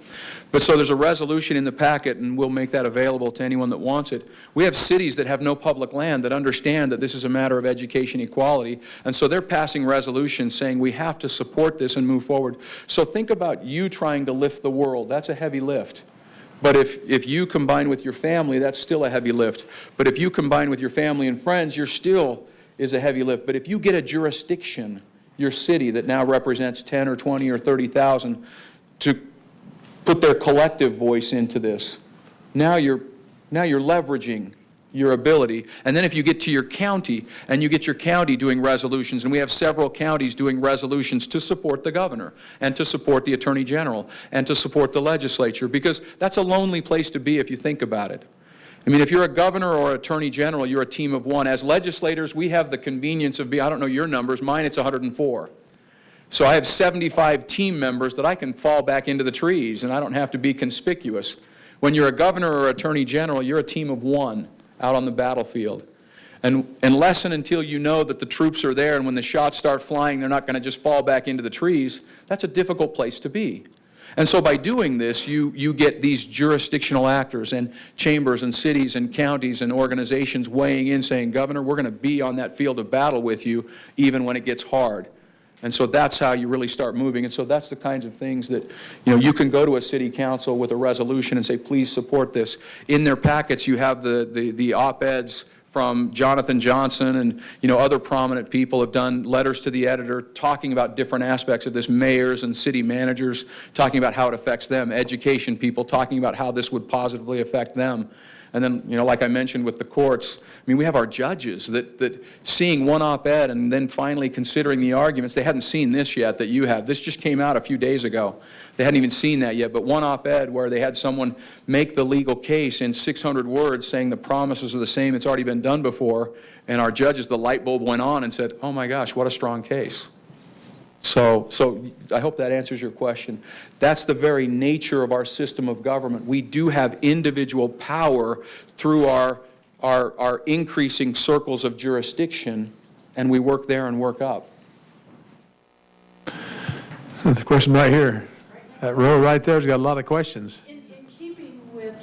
But so there's a resolution in the packet, and we'll make that available to anyone that wants it. We have cities that have no public land that understand that this is a matter of education equality, and so they're passing resolutions saying we have to support this and move forward. So think about you trying to lift the world. That's a heavy lift. But if you combine with your family, that's still a heavy lift. But if you combine with your family and friends, you're still is a heavy lift. But if you get a jurisdiction, your city that now represents 10 or 20 or 30,000, to put their collective voice into this, now you're leveraging your ability. And then if you get to your county, and you get your county doing resolutions, and we have several counties doing resolutions to support the governor, and to support the attorney general, and to support the legislature, because that's a lonely place to be if you think about it. I mean, if you're a governor or attorney general, you're a team of one. As legislators, we have the convenience of being, I don't know your numbers, mine it's 104. So I have 75 team members that I can fall back into the trees, and I don't have to be conspicuous. When you're a governor or attorney general, you're a team of one out on the battlefield. And unless and until you know that the troops are there, and when the shots start flying, they're not going to just fall back into the trees, that's a difficult place to be. And so by doing this, you get these jurisdictional actors and chambers and cities and counties and organizations weighing in saying, Governor, we're going to be on that field of battle with you even when it gets hard. And so that's how you really start moving. And so that's the kinds of things that, you can go to a city council with a resolution and say, please support this. In their packets, you have the op-eds from Jonathan Johnson and, other prominent people have done letters to the editor talking about different aspects of this, mayors and city managers talking about how it affects them, education people talking about how this would positively affect them. And then, like I mentioned with the courts, I mean, we have our judges that seeing one op-ed and then finally considering the arguments, they hadn't seen this yet that you have. This just came out a few days ago. They hadn't even seen that yet, but one op-ed where they had someone make the legal case in 600 words saying the promises are the same, it's already been done before, and our judges, the light bulb went on and said, oh my gosh, what a strong case. So I hope that answers your question. That's the very nature of our system of government. We do have individual power through our increasing circles of jurisdiction, and we work there and work up. The question right here. That row right there's got a lot of questions. In keeping with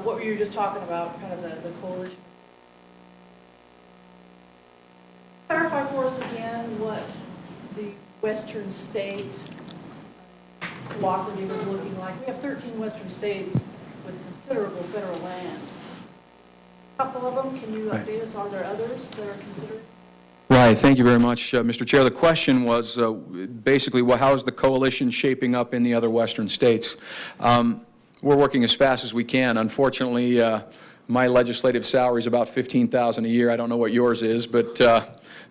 what you were just talking about, kind of the coalition, clarify for us again what the western state cooperative is looking like. We have 13 western states with considerable federal land. A couple of them, can you update us? Are there others that are considered? Right, thank you very much, Mr. Chair. The question was basically, well, how is the coalition shaping up in the other western states? We're working as fast as we can. Unfortunately, my legislative salary is about $15,000 a year. I don't know what yours is, but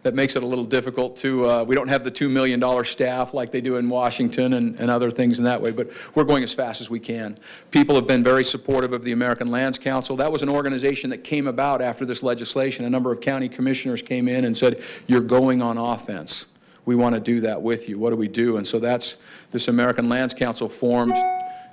that makes it a little difficult to, we don't have the $2 million staff like they do in Washington and other things in that way, but we're going as fast as we can. People have been very supportive of the American Lands Council. That was an organization that came about after this legislation. A number of county commissioners came in and said, you're going on offense. We want to do that with you. What do we do? And so that's, this American Lands Council formed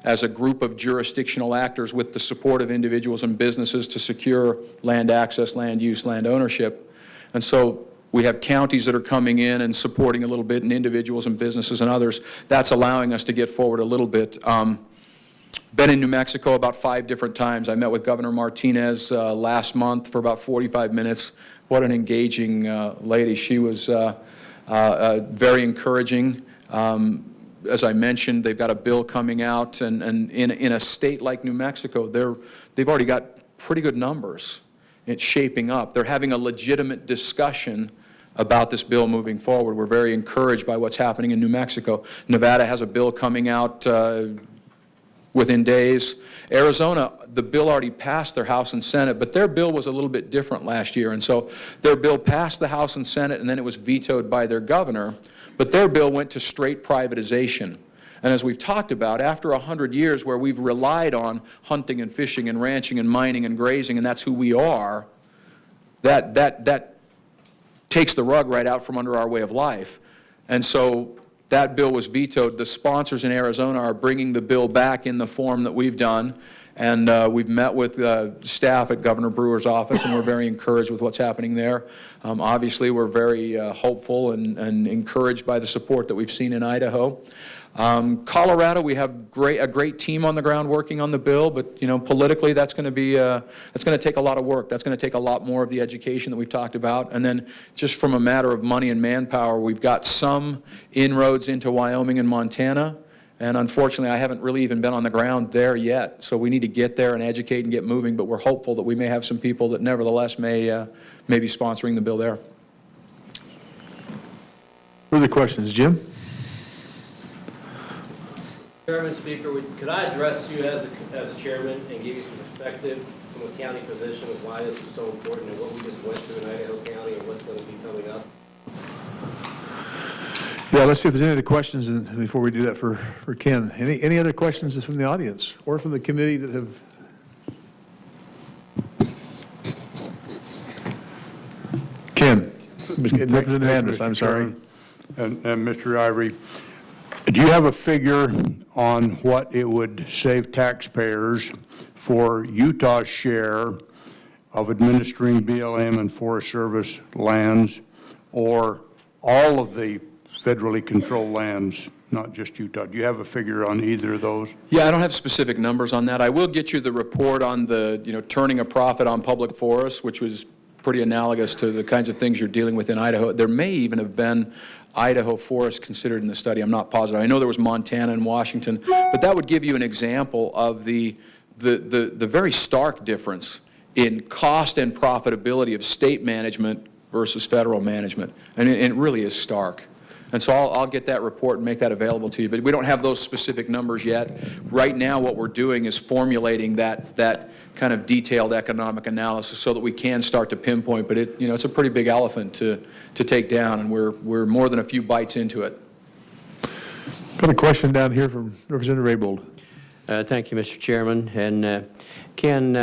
as a group of jurisdictional actors with the support of individuals and businesses to secure land access, land use, land ownership. And so we have counties that are coming in and supporting a little bit, and individuals and businesses and others. That's allowing us to get forward a little bit. Been in New Mexico about 5 different times. I met with Governor Martinez last month for about 45 minutes. What an engaging lady. She was very encouraging. As I mentioned, they've got a bill coming out, and in a state like New Mexico, they've already got pretty good numbers. It's shaping up. They're having a legitimate discussion about this bill moving forward. We're very encouraged by what's happening in New Mexico. Nevada has a bill coming out within days. Arizona, the bill already passed their House and Senate, but their bill was a little bit different last year. And so their bill passed the House and Senate, and then it was vetoed by their governor. But their bill went to straight privatization. And as we've talked about, after 100 years where we've relied on hunting and fishing and ranching and mining and grazing, and that's who we are, that takes the rug right out from under our way of life. And so that bill was vetoed. The sponsors in Arizona are bringing the bill back in the form that we've done. And we've met with staff at Governor Brewer's office, and we're very encouraged with what's happening there. Obviously, we're very hopeful and encouraged by the support that we've seen in Idaho. Colorado, we have a great team on the ground working on the bill, but politically, that's going to be that's going to take a lot of work. That's going to take a lot more of the education that we've talked about. And then, just from a matter of money and manpower, we've got some inroads into Wyoming and Montana. And unfortunately, I haven't really even been on the ground there yet. So we need to get there and educate and get moving, but we're hopeful that we may have some people that nevertheless may be sponsoring the bill there. Further questions, Jim? Chairman, Speaker, could I address you as a chairman and give you some perspective from a county position of why this is so important and what we just went through in Idaho County and what's going to be coming up? Yeah, let's see if there's any other questions before we do that for Ken. Any other questions from the audience or from the committee that have? Ken, Representative Anderson, I'm sorry. And Mr. Ivory, do you have a figure on what it would save taxpayers for Utah's share of administering BLM and Forest Service lands, or all of the federally controlled lands, not just Utah? Do you have a figure on either of those? Yeah, I don't have specific numbers on that. I will get you the report on the, turning a profit on public forests, which was pretty analogous to the kinds of things you're dealing with in Idaho. There may even have been Idaho forests considered in the study. I'm not positive. I know there was Montana and Washington, but that would give you an example of the very stark difference in cost and profitability of state management versus federal management. And it really is stark. And so I'll get that report and make that available to you. But we don't have those specific numbers yet. Right now, what we're doing is formulating that kind of detailed economic analysis so that we can start to pinpoint. But it's a pretty big elephant to take down, and we're more than a few bites into it. Got a question down here from Representative Raybold. Thank you, Mr. Chairman. And Ken,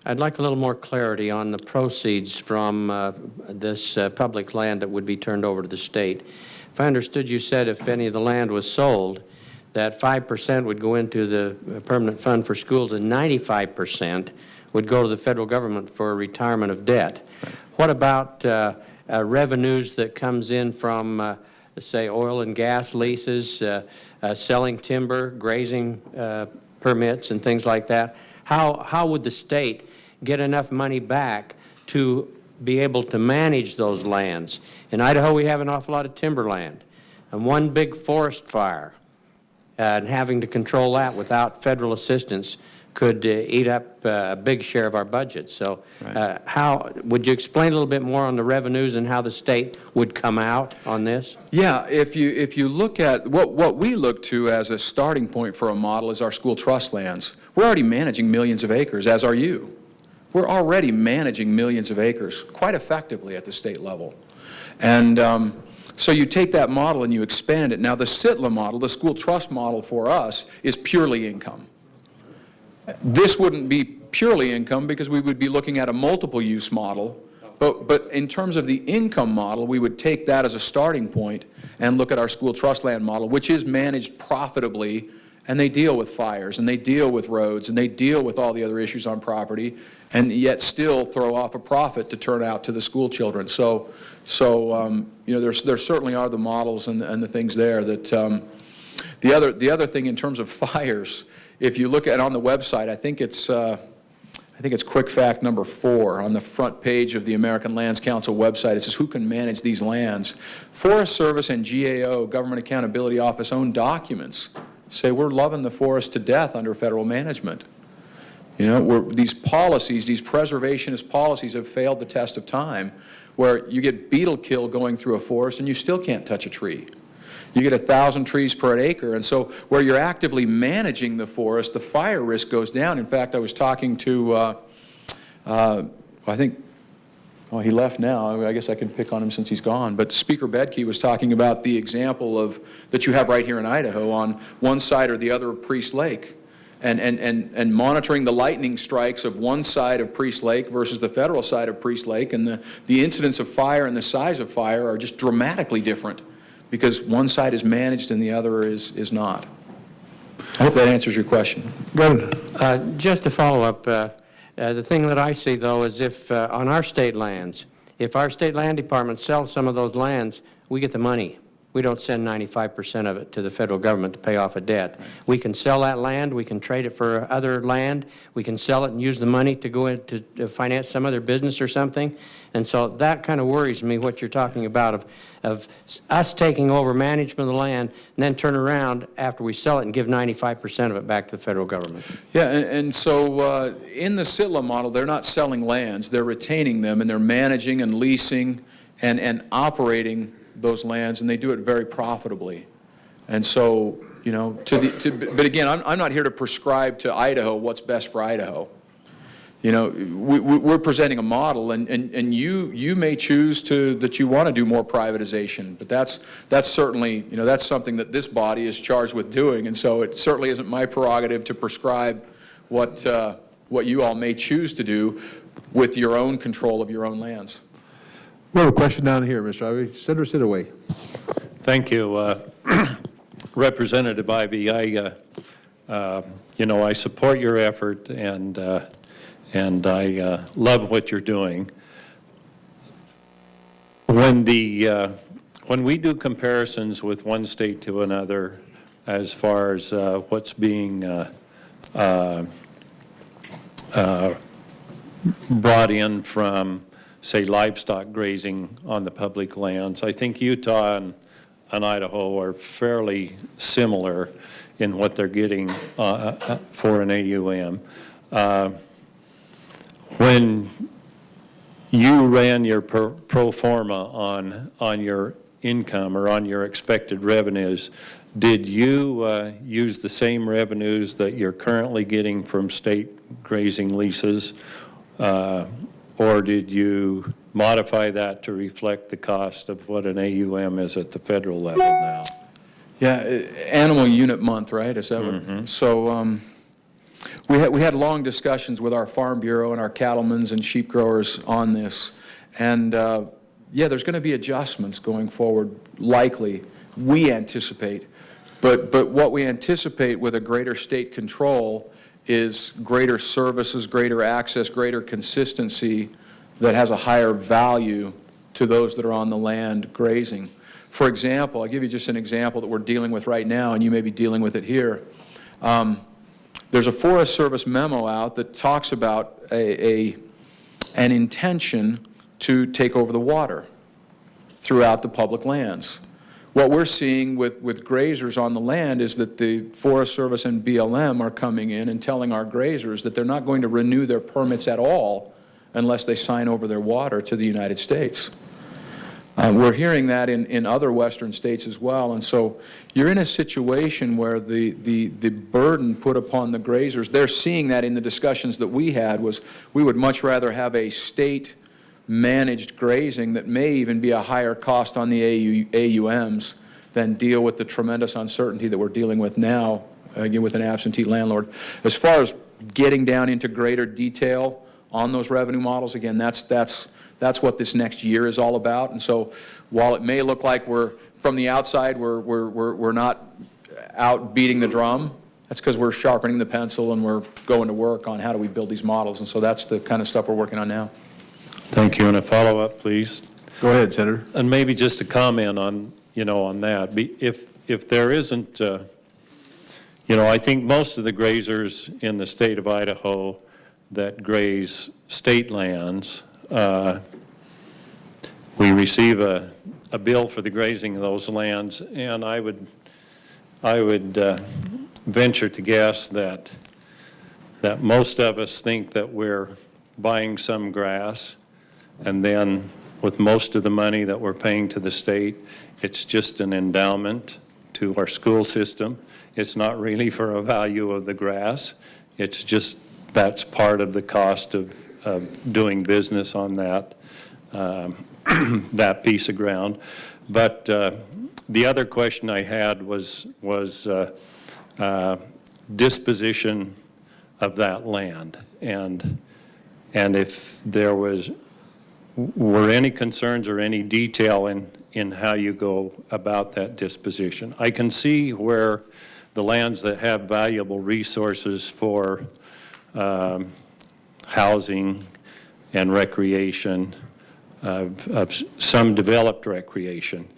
I'd like a little more clarity on the proceeds from this public land that would be turned over to the state. If I understood, you said if any of the land was sold, that 5% would go into the permanent fund for schools and 95% would go to the federal government for retirement of debt. What about revenues that comes in from, say, oil and gas leases, selling timber, grazing permits, and things like that? How would the state get enough money back to be able to manage those lands? In Idaho, we have an awful lot of timberland, and one big forest fire, and having to control that without federal assistance could eat up a big share of our budget. So how would you explain a little bit more on the revenues and how the state would come out on this? Yeah, if you look at what we look to as a starting point for a model is our school trust lands. We're already managing millions of acres, as are you. We're already managing millions of acres quite effectively at the state level. And so you take that model and you expand it. Now the SITLA model, the school trust model for us, is purely income. This wouldn't be purely income because we would be looking at a multiple use model. But in terms of the income model, we would take that as a starting point and look at our school trust land model, which is managed profitably, and they deal with fires, and they deal with roads, and they deal with all the other issues on property, and yet still throw off a profit to turn out to the school children. So there certainly are the models and the things there that the other thing in terms of fires. If you look at on the website, I think it's quick fact number 4 on the front page of the American Lands Council website. It says who can manage these lands. Forest Service and GAO, Government Accountability Office, own documents say we're loving the forest to death under federal management. These policies, these preservationist policies have failed the test of time, where you get beetle kill going through a forest and you still can't touch a tree. You get 1,000 trees per acre, and so where you're actively managing the forest, the fire risk goes down. In fact, I was talking to, he left now. I guess I can pick on him since he's gone. But Speaker Bedke was talking about the example that you have right here in Idaho on one side or the other of Priest Lake, and monitoring the lightning strikes of one side of Priest Lake versus the federal side of Priest Lake, and the incidence of fire and the size of fire are just dramatically different, because one side is managed and the other is not. I hope that answers your question. Go ahead. Just to follow up, the thing that I see, though, is if on our state lands, if our state land department sells some of those lands, we get the money. We don't send 95% of it to the federal government to pay off a debt. We can sell that land, we can trade it for other land, we can sell it and use the money to go in to finance some other business or something. And so that kind of worries me, what you're talking about of us taking over management of the land and then turn around after we sell it and give 95% of it back to the federal government. Yeah, and so in the SITLA model, they're not selling lands, they're retaining them, and they're managing and leasing and operating those lands, and they do it very profitably. And so, but again, I'm not here to prescribe to Idaho what's best for Idaho. We're presenting a model, and you may choose that you want to do more privatization, but that's certainly, that's something that this body is charged with doing, and so it certainly isn't my prerogative to prescribe what you all may choose to do with your own control of your own lands. We have a question down here, Mr. Ivory. Sit away. Thank you. Representative Ivy, I support your effort, and I love what you're doing. When we do comparisons with one state to another, as far as what's being brought in from, say, livestock grazing on the public lands, I think Utah and Idaho are fairly similar in what they're getting for an AUM. When you ran your pro forma on your income or on your expected revenues, did you use the same revenues that you're currently getting from state grazing leases, or did you modify that to reflect the cost of what an AUM is at the federal level now? Yeah, animal unit month, right? Is that what? So we had long discussions with our Farm Bureau and our cattlemen's and sheep growers on this. And yeah, there's going to be adjustments going forward, likely, we anticipate. But what we anticipate with a greater state control is greater services, greater access, greater consistency that has a higher value to those that are on the land grazing. For example, I'll give you just an example that we're dealing with right now, and you may be dealing with it here. There's a Forest Service memo out that talks about an intention to take over the water throughout the public lands. What we're seeing with grazers on the land is that the Forest Service and BLM are coming in and telling our grazers that they're not going to renew their permits at all unless they sign over their water to the United States. We're hearing that in other western states as well, and so you're in a situation where the burden put upon the grazers, they're seeing that in the discussions that we had, was we would much rather have a state managed grazing that may even be a higher cost on the AUMs than deal with the tremendous uncertainty that we're dealing with now, again, with an absentee landlord. As far as getting down into greater detail on those revenue models, again, that's what this next year is all about. And so while it may look like we're, from the outside, we're not out beating the drum, that's because we're sharpening the pencil and we're going to work on how do we build these models. And so that's the kind of stuff we're working on now. Thank you. And a follow-up, please. Go ahead, Senator. And maybe just a comment on, on that. If there isn't, I think most of the grazers in the state of Idaho that graze state lands, we receive a bill for the grazing of those lands, and I would venture to guess that most of us think that we're buying some grass, and then with most of the money that we're paying to the state, it's just an endowment to our school system. It's not really for a value of the grass. It's just that's part of the cost of doing business on that that piece of ground. But the other question I had was disposition of that land, and if there were any concerns or any detail in how you go about that disposition. I can see where the lands that have valuable resources for housing and recreation, of some developed recreation,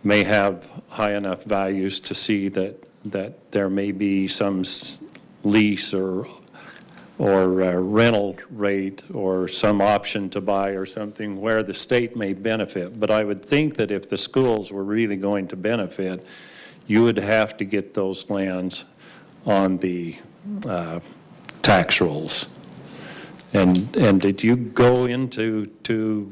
may have high enough values to see that there may be some lease or rental rate or some option to buy or something where the state may benefit. But I would think that if the schools were really going to benefit, you would have to get those lands on the tax rolls. And did you go into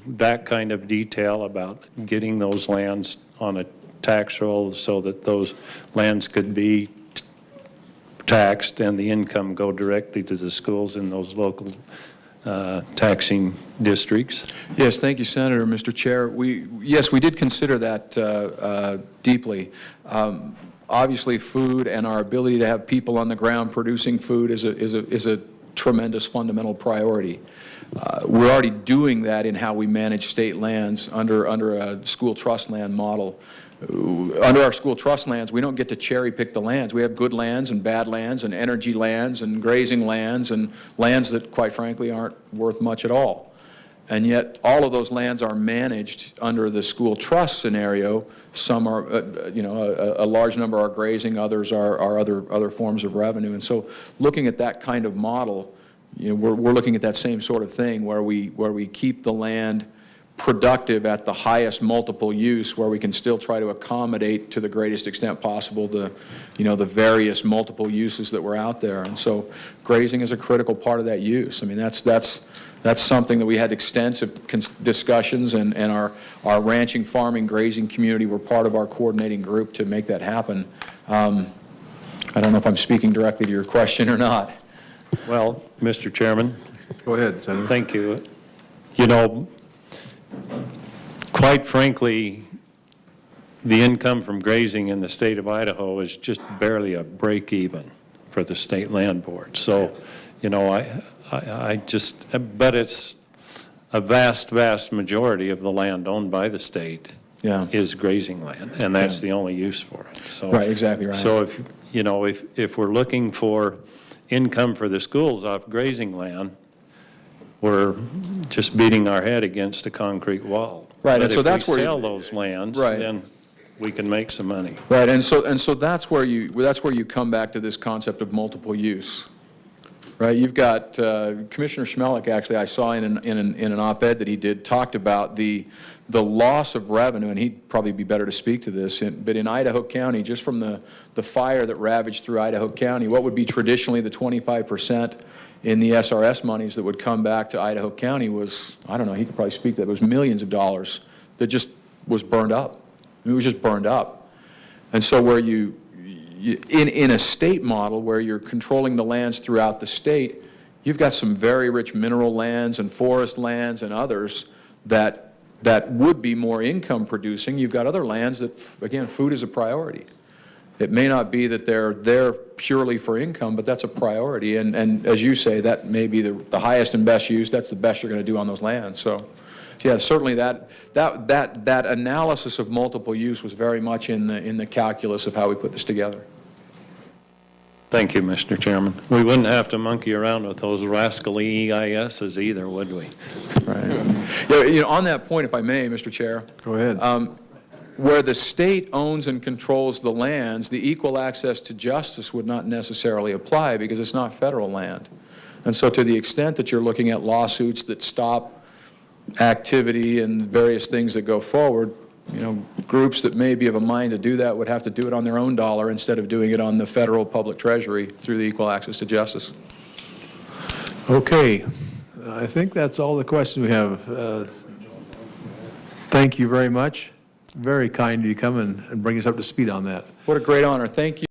that kind of detail about getting those lands on a tax roll so that those lands could be taxed and the income go directly to the schools in those local taxing districts? Yes, thank you, Senator. Mr. Chair, yes, we did consider that deeply. Obviously, food and our ability to have people on the ground producing food is a tremendous fundamental priority. We're already doing that in how we manage state lands under a school trust land model. Under our school trust lands, we don't get to cherry pick the lands. We have good lands and bad lands and energy lands and grazing lands and lands that, quite frankly, aren't worth much at all. And yet, all of those lands are managed under the school trust scenario. Some are, a large number are grazing, others are other forms of revenue. And so, looking at that kind of model, we're looking at that same sort of thing where we keep the land productive at the highest multiple use, where we can still try to accommodate to the greatest extent possible the various multiple uses that were out there. And so grazing is a critical part of that use. I mean, that's something that we had extensive discussions, and our ranching, farming, grazing community were part of our coordinating group to make that happen. I don't know if I'm speaking directly to your question or not. Well, Mr. Chairman. Go ahead, Senator. Thank you. You know, quite frankly, the income from grazing in the state of Idaho is just barely a break even for the state land board. So, you know, but it's a vast, vast majority of the land owned by the state is grazing land, and that's the only use for it. So, right, exactly right. So if, you know, if we're looking for income for the schools off grazing land, we're just beating our head against a concrete wall. Right, But and so if that's we where sell those lands, right. then we can make some money. Right, and so that's where you come back to this concept of multiple use. Right, you've got Commissioner Schmelik, actually, I saw in an op-ed that he did, talked about the loss of revenue, and he'd probably be better to speak to this, but in Idaho County, just from the fire that ravaged through Idaho County, what would be traditionally the 25% in the SRS monies that would come back to Idaho County was, I don't know, he could probably speak to that, it was millions of dollars that just was burned up. I mean, it was just burned up. And so where in a state model where you're controlling the lands throughout the state, you've got some very rich mineral lands and forest lands and others that would be more income producing. You've got other lands that, again, food is a priority. It may not be that they're there purely for income, but that's a priority. And as you say, that may be the highest and best use. That's the best you're going to do on those lands. So yeah, certainly that analysis of multiple use was very much in the calculus of how we put this together. Thank you, Mr. Chairman. We wouldn't have to monkey around with those rascally EISs either, would we? Right. Yeah, you know, on that point, if I may, Mr. Chair. Go ahead. Where the state owns and controls the lands, the equal access to justice would not necessarily apply because it's not federal land. And so to the extent that you're looking at lawsuits that stop activity and various things that go forward, you know, groups that may be of a mind to do that would have to do it on their own dollar instead of doing it on the federal public treasury through the equal access to justice. Okay. I think that's all the questions we have. Thank you very much. Very kind of you to come and bring us up to speed on that. What a great honor. Thank you.